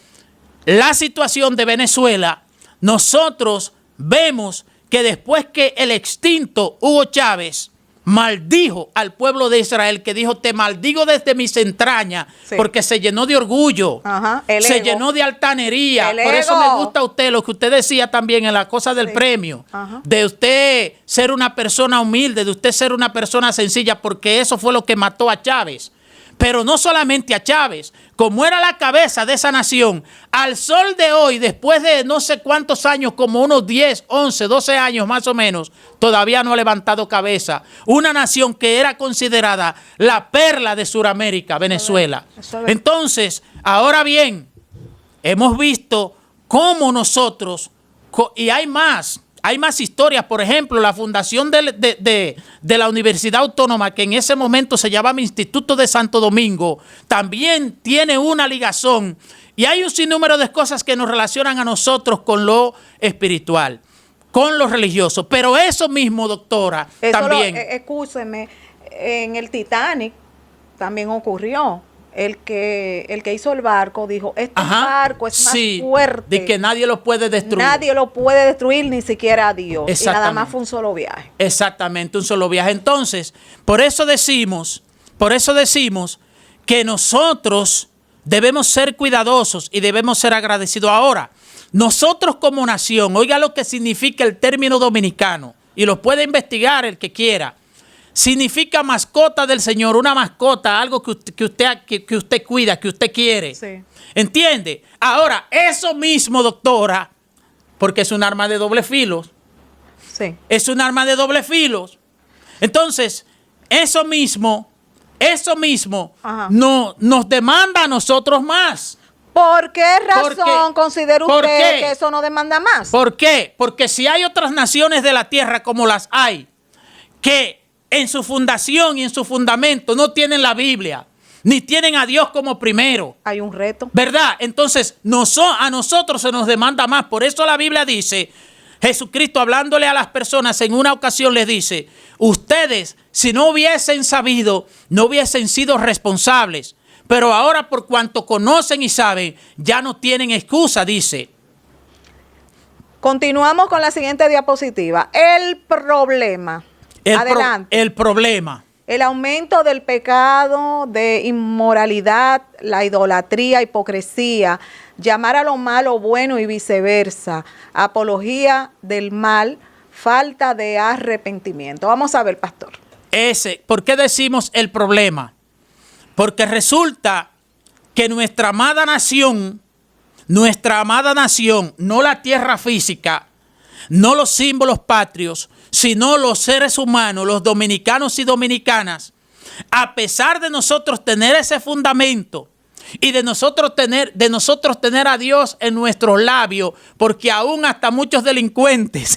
B: la situación de Venezuela, nosotros vemos que después que el extinto Hugo Chávez maldijo al pueblo de Israel, que dijo, te maldigo desde mis entrañas, sí. Porque se llenó de orgullo, se llenó de altanería. Por eso me gusta a usted lo que usted decía también en la cosa del premio, de usted ser una persona humilde, de usted ser una persona sencilla, porque eso fue lo que mató a Chávez. Pero no solamente a Chávez, como era la cabeza de esa nación, al sol de hoy, después de no sé cuántos años, como unos 10, 11, 12 años más o menos, todavía no ha levantado cabeza. Una nación que era considerada la perla de Sudamérica, Venezuela. Entonces, ahora bien, hemos visto cómo nosotros, y hay más historias. Por ejemplo, la fundación de la Universidad Autónoma, que en ese momento se llamaba Instituto de Santo Domingo, también tiene una ligazón. Y hay un sinnúmero de cosas que nos relacionan a nosotros con lo espiritual, con lo religioso. Pero eso mismo, doctora, eso también.
A: Escúcheme, en el Titanic también ocurrió. El que hizo el barco dijo, este barco es más fuerte.
B: De que nadie lo puede destruir.
A: Nadie lo puede destruir, ni siquiera Dios. Y nada más fue un solo viaje.
B: Exactamente, un solo viaje. Entonces, por eso decimos que nosotros debemos ser cuidadosos y debemos ser agradecidos. Ahora, nosotros como nación, oiga lo que significa el término dominicano, y lo puede investigar el que quiera. Significa mascota del Señor, una mascota, algo que usted cuida, que usted quiere. Sí. ¿Entiende? Ahora, eso mismo, doctora, porque es un arma de doble filo.
A: Sí.
B: Es un arma de doble filo. Entonces, eso mismo nos demanda a nosotros más.
A: ¿Por qué razón considera usted que eso no demanda más?
B: ¿Por qué? Porque si hay otras naciones de la tierra como las hay, que en su fundación y en su fundamento no tienen la Biblia, ni tienen a Dios como primero.
A: Hay un reto.
B: ¿Verdad? Entonces, a nosotros se nos demanda más. Por eso la Biblia dice, Jesucristo, hablándole a las personas, en una ocasión les dice: ustedes, si no hubiesen sabido, no hubiesen sido responsables, pero ahora por cuanto conocen y saben, ya no tienen excusa, dice.
A: Continuamos con la siguiente diapositiva. El problema. Adelante.
B: El problema.
A: El aumento del pecado, de inmoralidad, la idolatría, hipocresía, llamar a lo malo bueno y viceversa, apología del mal, falta de arrepentimiento. Vamos a ver, pastor.
B: ¿Por qué decimos el problema? Porque resulta que nuestra amada nación, no la tierra física, no los símbolos patrios, sino los seres humanos, los dominicanos y dominicanas, a pesar de nosotros tener ese fundamento y de nosotros tener a Dios en nuestros labios, porque aún hasta muchos delincuentes,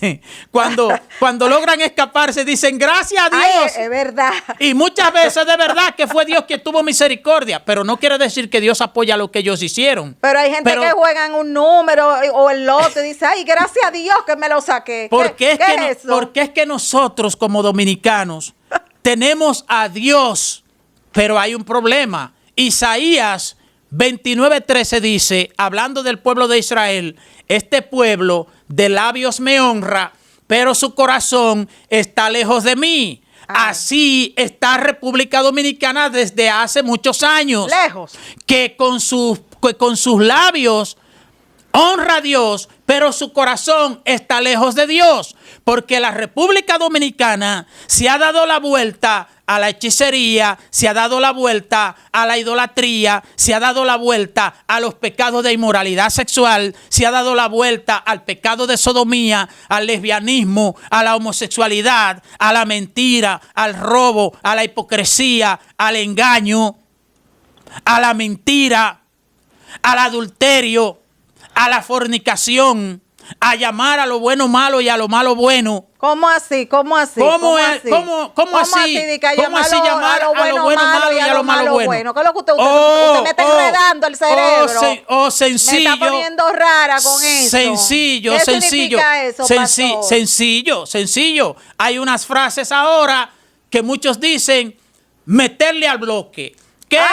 B: cuando logran escaparse, dicen gracias a Dios.
A: Ay, es verdad.
B: Y muchas veces de verdad que fue Dios quien tuvo misericordia, pero no quiere decir que Dios apoya lo que ellos hicieron.
A: Pero hay gente que juega en un número o el lote y dice, ay, gracias a Dios que me lo saqué.
B: Porque es que nosotros como dominicanos tenemos a Dios, pero hay un problema. Isaías 29:13 dice, hablando del pueblo de Israel: este pueblo de labios me honra, pero su corazón está lejos de mí. Así está República Dominicana desde hace muchos años.
A: Lejos.
B: Que con sus labios honra a Dios, pero su corazón está lejos de Dios. Porque la República Dominicana se ha dado la vuelta a la hechicería, se ha dado la vuelta a la idolatría, se ha dado la vuelta a los pecados de inmoralidad sexual, se ha dado la vuelta al pecado de sodomía, al lesbianismo, a la homosexualidad, a la mentira, al robo, a la hipocresía, al engaño, a la mentira, al adulterio, a la fornicación, a llamar a lo bueno malo y a lo malo bueno.
A: ¿Cómo así? ¿Cómo así?
B: ¿Cómo así llamar a lo bueno malo y a lo malo bueno?
A: ¿Qué es lo que usted me está enredando el cerebro?
B: Sencillo.
A: Me está poniendo rara con eso.
B: Sencillo.
A: ¿Qué significa eso, pastor?
B: Sencillo. Hay unas frases ahora que muchos dicen: meterle al bloque. ¿Qué es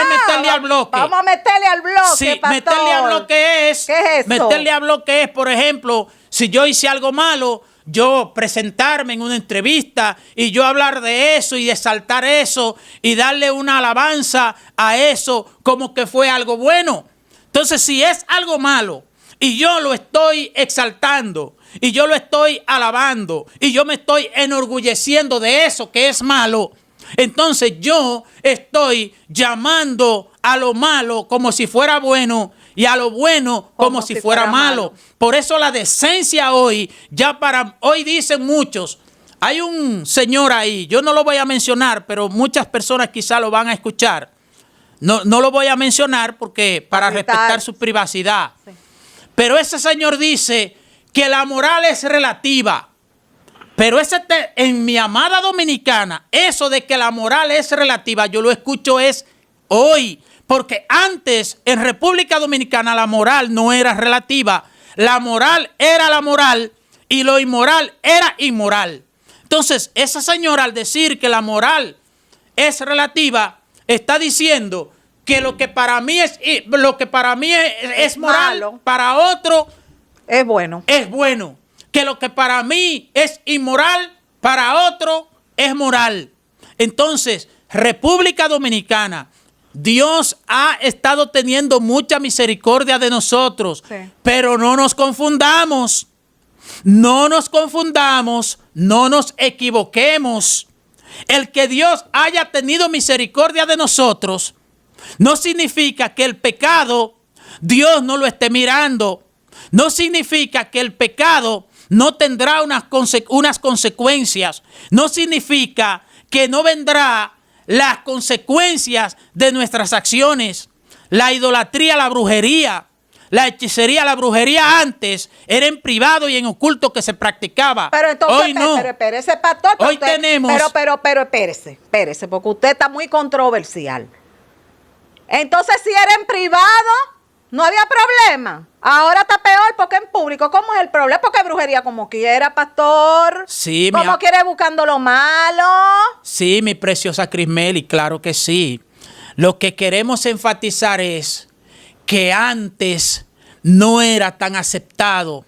B: meterle al bloque?
A: Vamos a meterle al bloque,
B: sí,
A: pastor.
B: Meterle al bloque es...
A: ¿Qué es eso?
B: Meterle al bloque es, por ejemplo, si yo hice algo malo, yo presentarme en una entrevista y yo hablar de eso y exaltar eso y darle una alabanza a eso como que fue algo bueno. Entonces, si es algo malo y yo lo estoy exaltando y yo lo estoy alabando y yo me estoy enorgulleciendo de eso que es malo, entonces yo estoy llamando a lo malo como si fuera bueno y a lo bueno como si fuera malo. Por eso la decencia hoy dicen muchos. Hay un señor ahí, yo no lo voy a mencionar, pero muchas personas quizá lo van a escuchar. No lo voy a mencionar porque para respetar su privacidad. Sí. Pero ese señor dice que la moral es relativa. Pero en mi amada dominicana, eso de que la moral es relativa, yo lo escucho es hoy. Porque antes en República Dominicana la moral no era relativa. La moral era la moral y lo inmoral era inmoral. Entonces, esa señora, al decir que la moral es relativa, está diciendo que lo que para mí es moral, malo, para otro
A: es bueno.
B: Es bueno. Que lo que para mí es inmoral, para otro es moral. Entonces, República Dominicana, Dios ha estado teniendo mucha misericordia de nosotros, sí. Pero no nos confundamos, no nos equivoquemos. El que Dios haya tenido misericordia de nosotros no significa que el pecado Dios no lo esté mirando, no significa que el pecado no tendrá unas consecuencias. No significa que no vendrá las consecuencias de nuestras acciones. La idolatría, la brujería, la hechicería, la brujería antes era en privado y en oculto que se practicaba.
A: Pero entonces,
B: hoy no.
A: Espérese, pastor.
B: Hoy tenemos...
A: Pero espérese, porque usted está muy controversial. Entonces, si era en privado, No había problema. Ahora está peor porque en público. ¿Cómo es el problema? Porque brujería como quiera, pastor.
B: Sí,
A: como quiere buscando lo malo.
B: Sí, mi preciosa Crismeli, claro que sí. Lo que queremos enfatizar es que antes no era tan aceptado,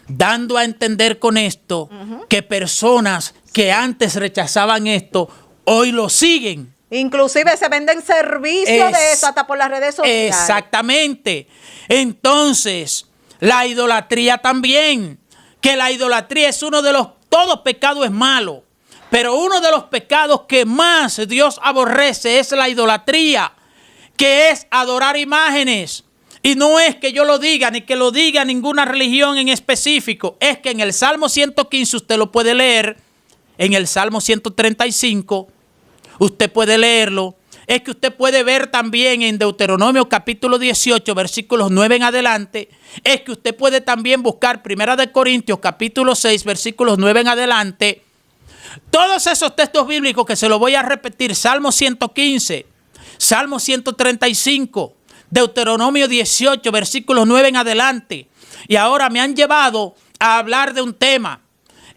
B: dando a entender con esto que personas que antes rechazaban esto, hoy lo siguen.
A: Inclusive se venden servicios de eso hasta por las redes sociales.
B: Exactamente. Entonces, la idolatría también, que la idolatría es uno de los, todo pecado es malo, pero uno de los pecados que más Dios aborrece es la idolatría, que es adorar imágenes. Y no es que yo lo diga, ni que lo diga ninguna religión en específico, es que en el Salmo 115 usted lo puede leer, en el Salmo 135, usted puede leerlo. Es que usted puede ver también en Deuteronomio capítulo 18, versículos 9 en adelante. Es que usted puede también buscar Primera de Corintios capítulo 6, versículos 9 en adelante. Todos esos textos bíblicos que se los voy a repetir. Salmo 115, Salmo 135, Deuteronomio 18, versículos 9 en adelante. Y ahora me han llevado a hablar de un tema.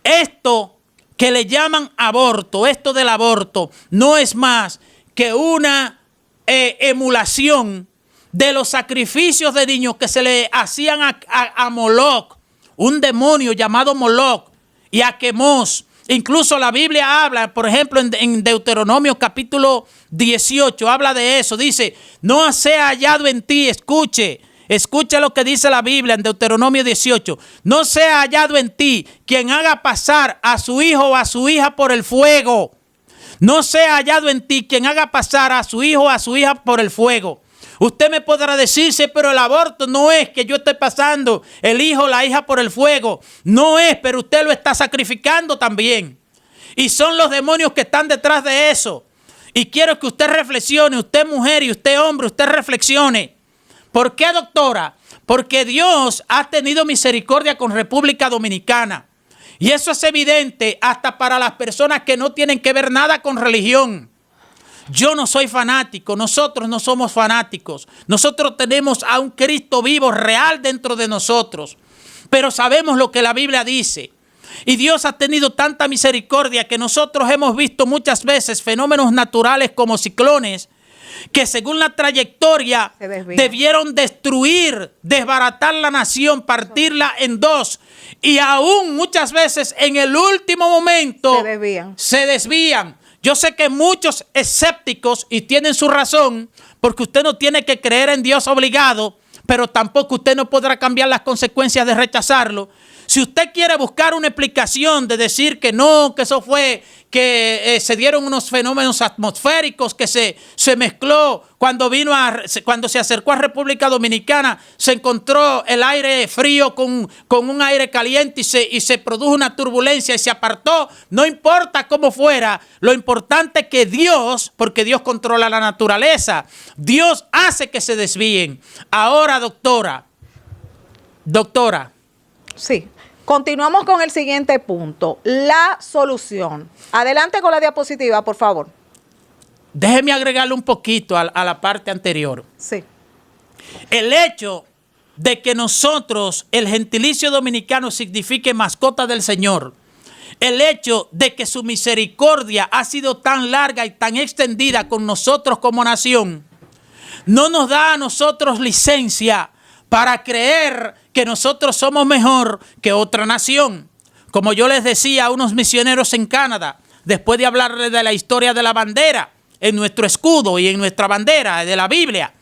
B: Esto que le llaman aborto, esto del aborto, no es más que una emulación de los sacrificios de niños que se le hacían a Moloch, un demonio llamado Moloch, y a Quemos. Incluso la Biblia habla, por ejemplo, en Deuteronomio capítulo 18, habla de eso. Dice, no sea hallado en ti, escuche lo que dice la Biblia en Deuteronomio 18. No sea hallado en ti quien haga pasar a su hijo o a su hija por el fuego. No sea hallado en ti quien haga pasar a su hijo o a su hija por el fuego. Usted me podrá decirse, pero el aborto no es que yo esté pasando el hijo o la hija por el fuego. No es, pero usted lo está sacrificando también. Y son los demonios que están detrás de eso. Y quiero que usted reflexione, usted mujer y usted hombre, usted reflexione. ¿Por qué, doctora? Porque Dios ha tenido misericordia con República Dominicana. Y eso es evidente hasta para las personas que no tienen que ver nada con religión. Yo no soy fanático, nosotros no somos fanáticos. Nosotros tenemos a un Cristo vivo, real dentro de nosotros. Pero sabemos lo que la Biblia dice. Y Dios ha tenido tanta misericordia que nosotros hemos visto muchas veces fenómenos naturales como ciclones que según la trayectoria debieron destruir, desbaratar la nación, partirla en dos. Y aún muchas veces en el último momento se desvían. Yo sé que muchos escépticos, y tienen su razón, porque usted no tiene que creer en Dios obligado, pero tampoco usted no podrá cambiar las consecuencias de rechazarlo. Si usted quiere buscar una explicación de decir que no, que eso fue, que se dieron unos fenómenos atmosféricos, que se mezcló cuando cuando se acercó a República Dominicana, se encontró el aire frío con un aire caliente y se produjo una turbulencia y se apartó. No importa cómo fuera, lo importante es que Dios, porque Dios controla la naturaleza, Dios hace que se desvíen. Ahora, doctora.
A: Sí. Continuamos con el siguiente punto, la solución. Adelante con la diapositiva, por favor.
B: Déjeme agregarle un poquito a la parte anterior.
A: Sí.
B: El hecho de que nosotros, el gentilicio dominicano signifique mascota del Señor, el hecho de que su misericordia ha sido tan larga y tan extendida con nosotros como nación, no nos da a nosotros licencia para creer que nosotros somos mejor que otra nación. Como yo les decía a unos misioneros en Canadá, después de hablarles de la historia de la bandera, en nuestro escudo y en nuestra bandera de la Biblia.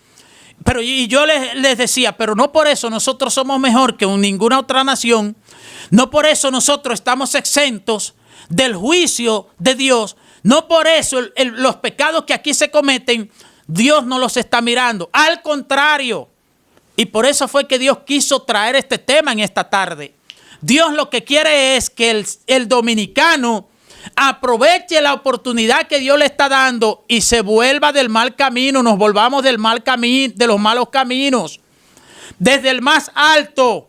B: Y yo les decía, pero no por eso nosotros somos mejor que ninguna otra nación. No por eso nosotros estamos exentos del juicio de Dios. No por eso los pecados que aquí se cometen, Dios no los está mirando. Al contrario. Y por eso fue que Dios quiso traer este tema en esta tarde. Dios lo que quiere es que el dominicano aproveche la oportunidad que Dios le está dando y se vuelva del mal camino, nos volvamos del mal camino, de los malos caminos. Desde el más alto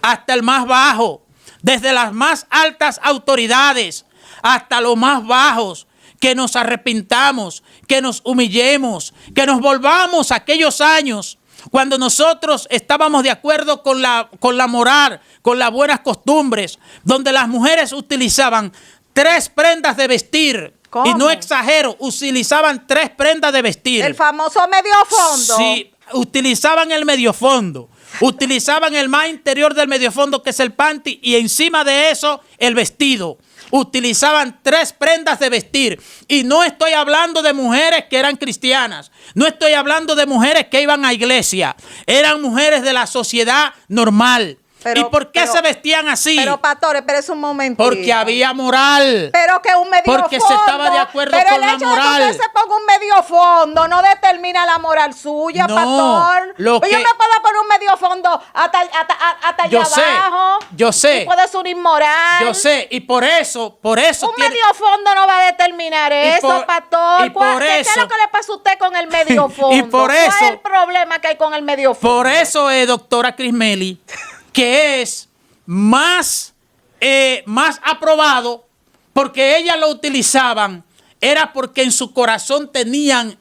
B: hasta el más bajo, desde las más altas autoridades hasta los más bajos, que nos arrepintamos, que nos humillemos, que nos volvamos a aquellos años cuando nosotros estábamos de acuerdo con la moral, con las buenas costumbres, donde las mujeres utilizaban 3 prendas de vestir.
A: ¿Cómo?
B: Y no exagero, utilizaban 3 prendas de vestir.
A: El famoso medio fondo.
B: Sí, utilizaban el medio fondo. Utilizaban el más interior del medio fondo, que es el panty, y encima de eso el vestido. Utilizaban 3 prendas de vestir. Y no estoy hablando de mujeres que eran cristianas. No estoy hablando de mujeres que iban a iglesia. Eran mujeres de la sociedad normal. ¿Y por qué se vestían así?
A: Pero, pastor, espérese un momentito.
B: Porque había moral.
A: Pero que un medio fondo.
B: Porque se estaba de acuerdo con la moral.
A: Pero el hecho de que usted se ponga un medio fondo no determina la moral suya,
B: no,
A: pastor. Yo me puedo poner un medio fondo hasta allá abajo.
B: Yo sé.
A: Y puede ser un inmoral.
B: Yo sé. Y por eso.
A: Un medio fondo no va a determinar eso, pastor. ¿Qué es lo que le pasa a usted con el medio fondo?
B: Y por eso.
A: ¿Cuál es el problema que hay con el medio fondo?
B: Por eso es, doctora Crismeli, que es más aprobado, porque ellas lo utilizaban, era porque en su corazón tenían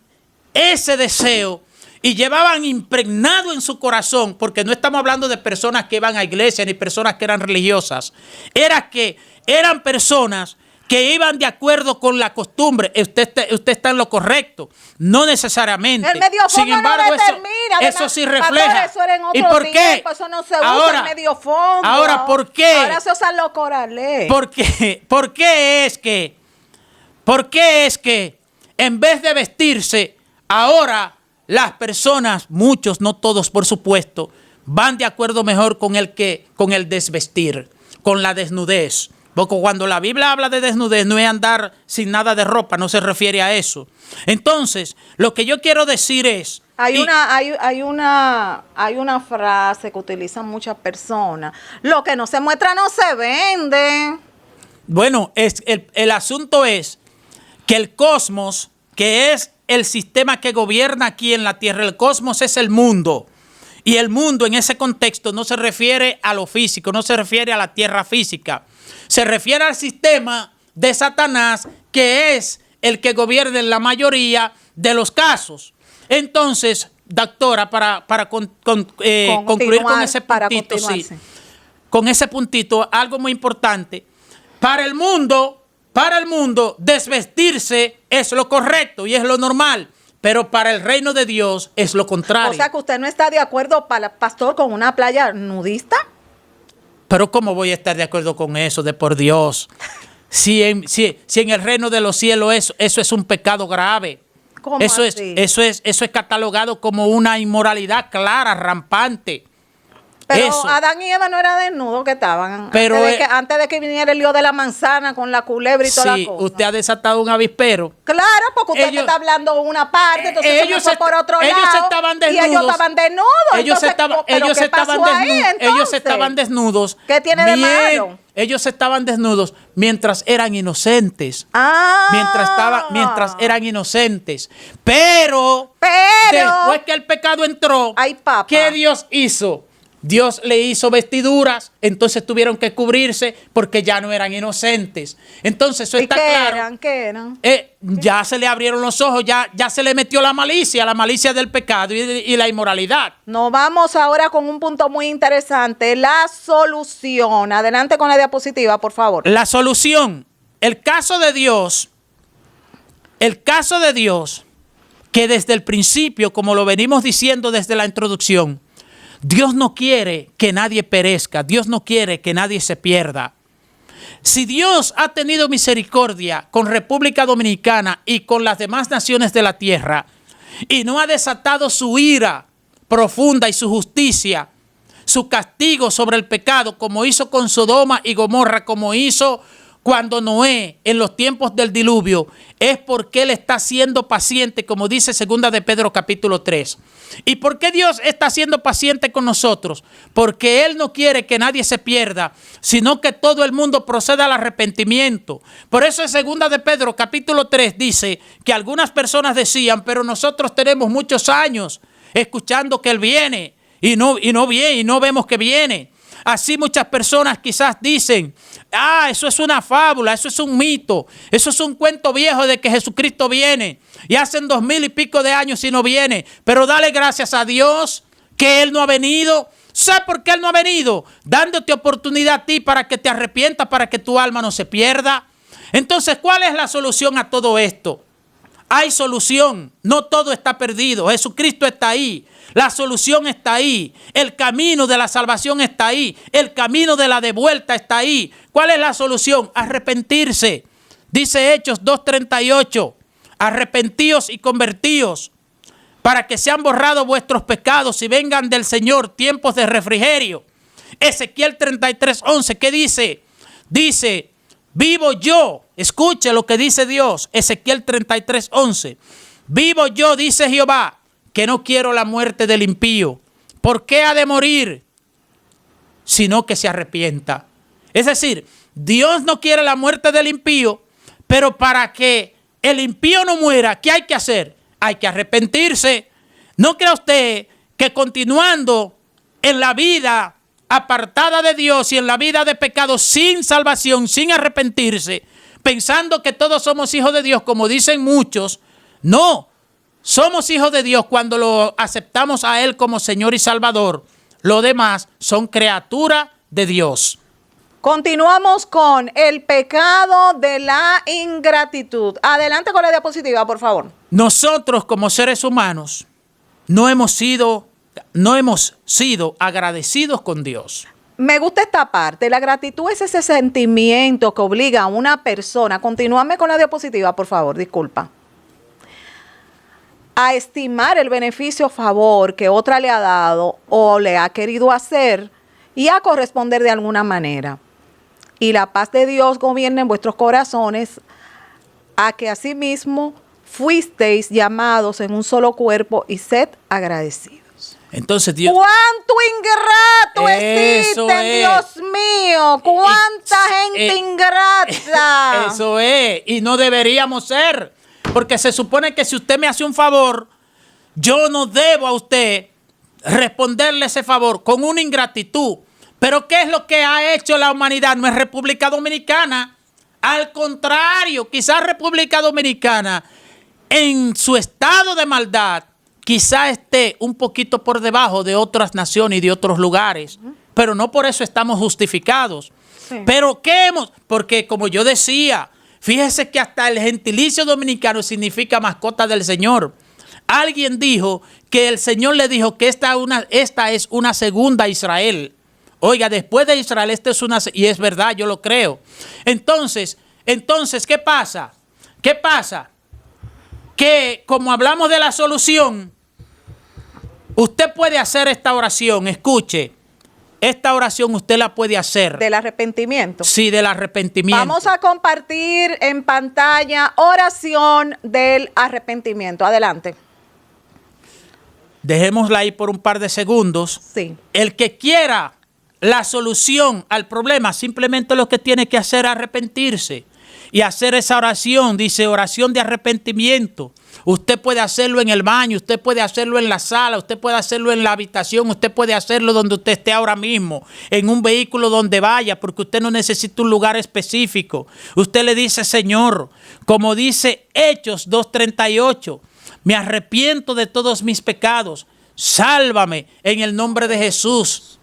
B: ese deseo y llevaban impregnado en su corazón, porque no estamos hablando de personas que iban a iglesia ni personas que eran religiosas, eran personas que iban de acuerdo con la costumbre. Usted está en lo correcto, no necesariamente.
A: El medio fondo. Sin embargo, no determina.
B: Eso sí refleja.
A: Eso era en otro
B: ¿Y por qué?
A: tiempo, eso no se usa el medio fondo.
B: Ahora, ¿por qué?
A: Ahora se usan los corales.
B: ¿Por qué es que en vez de vestirse, ahora las personas, muchos, no todos por supuesto, van de acuerdo mejor con el desvestir, con la desnudez? Porque cuando la Biblia habla de desnudez no es andar sin nada de ropa, no se refiere a eso. Entonces, lo que yo quiero decir es...
A: Hay una frase que utilizan muchas personas. Lo que no se muestra no se vende.
B: Bueno, el asunto es que el cosmos, que es el sistema que gobierna aquí en la Tierra, el cosmos es el mundo. Y el mundo en ese contexto no se refiere a lo físico, no se refiere a la Tierra física. Se refiere al sistema de Satanás, que es el que gobierna en la mayoría de los casos. Entonces, doctora, para concluir con ese puntito, sí, con ese puntito, algo muy importante. Para el mundo, desvestirse es lo correcto y es lo normal. Pero para el reino de Dios es lo contrario.
A: O sea que usted no está de acuerdo, pastor, con una playa nudista.
B: Pero ¿cómo voy a estar de acuerdo con eso, de por Dios? Si en el reino de los cielos eso es un pecado grave.
A: ¿Cómo
B: eso
A: así?
B: Eso es catalogado como una inmoralidad clara, rampante.
A: Pero
B: eso.
A: Adán y Eva no eran desnudos que estaban.
B: Pero
A: antes de que viniera el lío de la manzana con la culebra y toda la cosa.
B: Usted ha desatado un avispero.
A: Claro, porque usted está hablando una parte, entonces ellos fue por otro lado.
B: Ellos estaban desnudos.
A: Y ellos estaban desnudos.
B: Ellos estaban desnudos.
A: ¿Qué tiene de malo?
B: Ellos estaban desnudos mientras eran inocentes. Mientras eran inocentes. Pero después que el pecado entró, ¿qué Dios hizo? Dios le hizo vestiduras, entonces tuvieron que cubrirse porque ya no eran inocentes. Entonces eso está claro.
A: ¿Qué eran?
B: Ya se le abrieron los ojos, ya se le metió la malicia del pecado y la inmoralidad.
A: Nos vamos ahora con un punto muy interesante, la solución. Adelante con la diapositiva, por favor.
B: La solución, el caso de Dios, que desde el principio, como lo venimos diciendo desde la introducción, Dios no quiere que nadie perezca. Dios no quiere que nadie se pierda. Si Dios ha tenido misericordia con República Dominicana y con las demás naciones de la tierra y no ha desatado su ira profunda y su justicia, su castigo sobre el pecado, como hizo con Sodoma y Gomorra, como hizo cuando Noé en los tiempos del diluvio, es porque Él está siendo paciente, como dice 2 de Pedro capítulo 3. ¿Y por qué Dios está siendo paciente con nosotros? Porque Él no quiere que nadie se pierda, sino que todo el mundo proceda al arrepentimiento. Por eso en 2 de Pedro capítulo 3 dice que algunas personas decían, pero nosotros tenemos muchos años escuchando que Él viene y no viene y no vemos que viene. Así muchas personas quizás dicen, eso es una fábula, eso es un mito, eso es un cuento viejo de que Jesucristo viene y hacen 2000 y pico de años y no viene. Pero dale gracias a Dios que Él no ha venido. ¿Sabe por qué Él no ha venido? Dándote oportunidad a ti para que te arrepientas, para que tu alma no se pierda. Entonces, ¿cuál es la solución a todo esto? Hay solución. No todo está perdido. Jesucristo está ahí. La solución está ahí. El camino de la salvación está ahí. El camino de la devuelta está ahí. ¿Cuál es la solución? Arrepentirse. Dice Hechos 2:38. Arrepentíos y convertíos, para que sean borrados vuestros pecados y vengan del Señor tiempos de refrigerio. Ezequiel 33:11, ¿qué dice? Dice, vivo yo, escuche lo que dice Dios, Ezequiel 33:11. Vivo yo, dice Jehová, que no quiero la muerte del impío. ¿Por qué ha de morir? Sino que se arrepienta. Es decir, Dios no quiere la muerte del impío, pero para que el impío no muera, ¿qué hay que hacer? Hay que arrepentirse. ¿No cree usted que continuando en la vida apartada de Dios y en la vida de pecado sin salvación, sin arrepentirse, pensando que todos somos hijos de Dios, como dicen muchos? No, somos hijos de Dios cuando lo aceptamos a Él como Señor y Salvador. Lo demás son criaturas de Dios.
A: Continuamos con el pecado de la ingratitud. Adelante con la diapositiva, por favor.
B: Nosotros como seres humanos no hemos sido agradecidos con Dios.
A: Me gusta esta parte. La gratitud es ese sentimiento que obliga a una persona, continúame con la diapositiva, por favor, disculpa, a estimar el beneficio o favor que otra le ha dado o le ha querido hacer y a corresponder de alguna manera. Y la paz de Dios gobierne en vuestros corazones, a que asimismo fuisteis llamados en un solo cuerpo y sed agradecidos.
B: Entonces Dios...
A: ¡Cuánto ingrato existe, Dios mío! ¡Cuánta gente ingrata!
B: Eso es, y no deberíamos ser, porque se supone que si usted me hace un favor, yo no debo a usted responderle ese favor con una ingratitud. Pero ¿qué es lo que ha hecho la humanidad? No es República Dominicana. Al contrario, quizás República Dominicana, en su estado de maldad, quizás esté un poquito por debajo de otras naciones y de otros lugares. Pero no por eso estamos justificados. Sí. Pero ¿qué hemos? Porque como yo decía, fíjese que hasta el gentilicio dominicano significa mascota del Señor. Alguien dijo que el Señor le dijo que esta es una segunda Israel. Oiga, después de Israel, esta es una... Y es verdad, yo lo creo. Entonces, ¿qué pasa? ¿Qué pasa? Que como hablamos de la solución, usted puede hacer esta oración. Escuche, esta oración usted la puede hacer.
A: ¿Del arrepentimiento?
B: Sí, del arrepentimiento.
A: Vamos a compartir en pantalla oración del arrepentimiento. Adelante.
B: Dejémosla ahí por un par de segundos.
A: Sí.
B: El que quiera la solución al problema, simplemente lo que tiene que hacer es arrepentirse y hacer esa oración. Dice oración de arrepentimiento. Usted puede hacerlo en el baño, usted puede hacerlo en la sala, usted puede hacerlo en la habitación, usted puede hacerlo donde usted esté ahora mismo, en un vehículo donde vaya, porque usted no necesita un lugar específico. Usted le dice, Señor, como dice Hechos 2:38, me arrepiento de todos mis pecados, sálvame en el nombre de Jesús.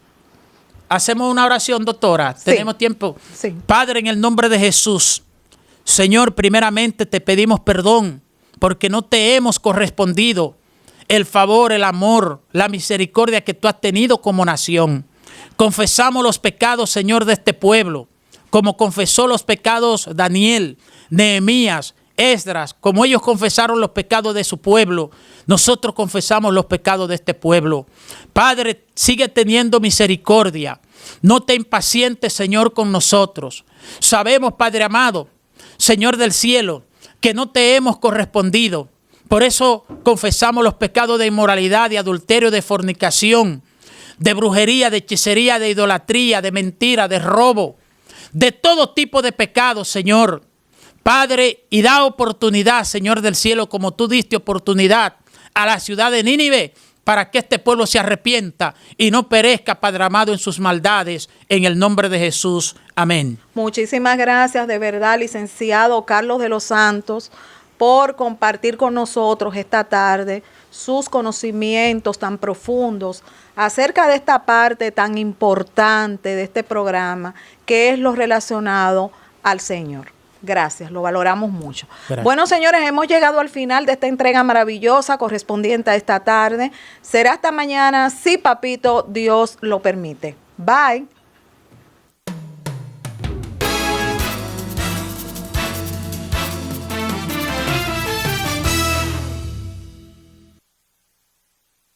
B: Hacemos una oración, doctora. Sí. ¿Tenemos tiempo?
A: Sí.
B: Padre, en el nombre de Jesús, Señor, primeramente te pedimos perdón porque no te hemos correspondido el favor, el amor, la misericordia que tú has tenido como nación. Confesamos los pecados, Señor, de este pueblo, como confesó los pecados Daniel, Nehemías, Esdras, como ellos confesaron los pecados de su pueblo, nosotros confesamos los pecados de este pueblo. Padre, sigue teniendo misericordia. No te impacientes, Señor, con nosotros. Sabemos, Padre amado, Señor del cielo, que no te hemos correspondido. Por eso confesamos los pecados de inmoralidad, de adulterio, de fornicación, de brujería, de hechicería, de idolatría, de mentira, de robo, de todo tipo de pecados, Señor. Padre, y da oportunidad, Señor del cielo, como tú diste oportunidad a la ciudad de Nínive, para que este pueblo se arrepienta y no perezca, Padre amado, en sus maldades, en el nombre de Jesús. Amén.
A: Muchísimas gracias, de verdad, licenciado Carlos de los Santos, por compartir con nosotros esta tarde sus conocimientos tan profundos acerca de esta parte tan importante de este programa, que es lo relacionado al Señor. Gracias, lo valoramos mucho.
B: Gracias.
A: Bueno, señores, hemos llegado al final de esta entrega maravillosa correspondiente a esta tarde. Será hasta mañana, si papito Dios lo permite. Bye.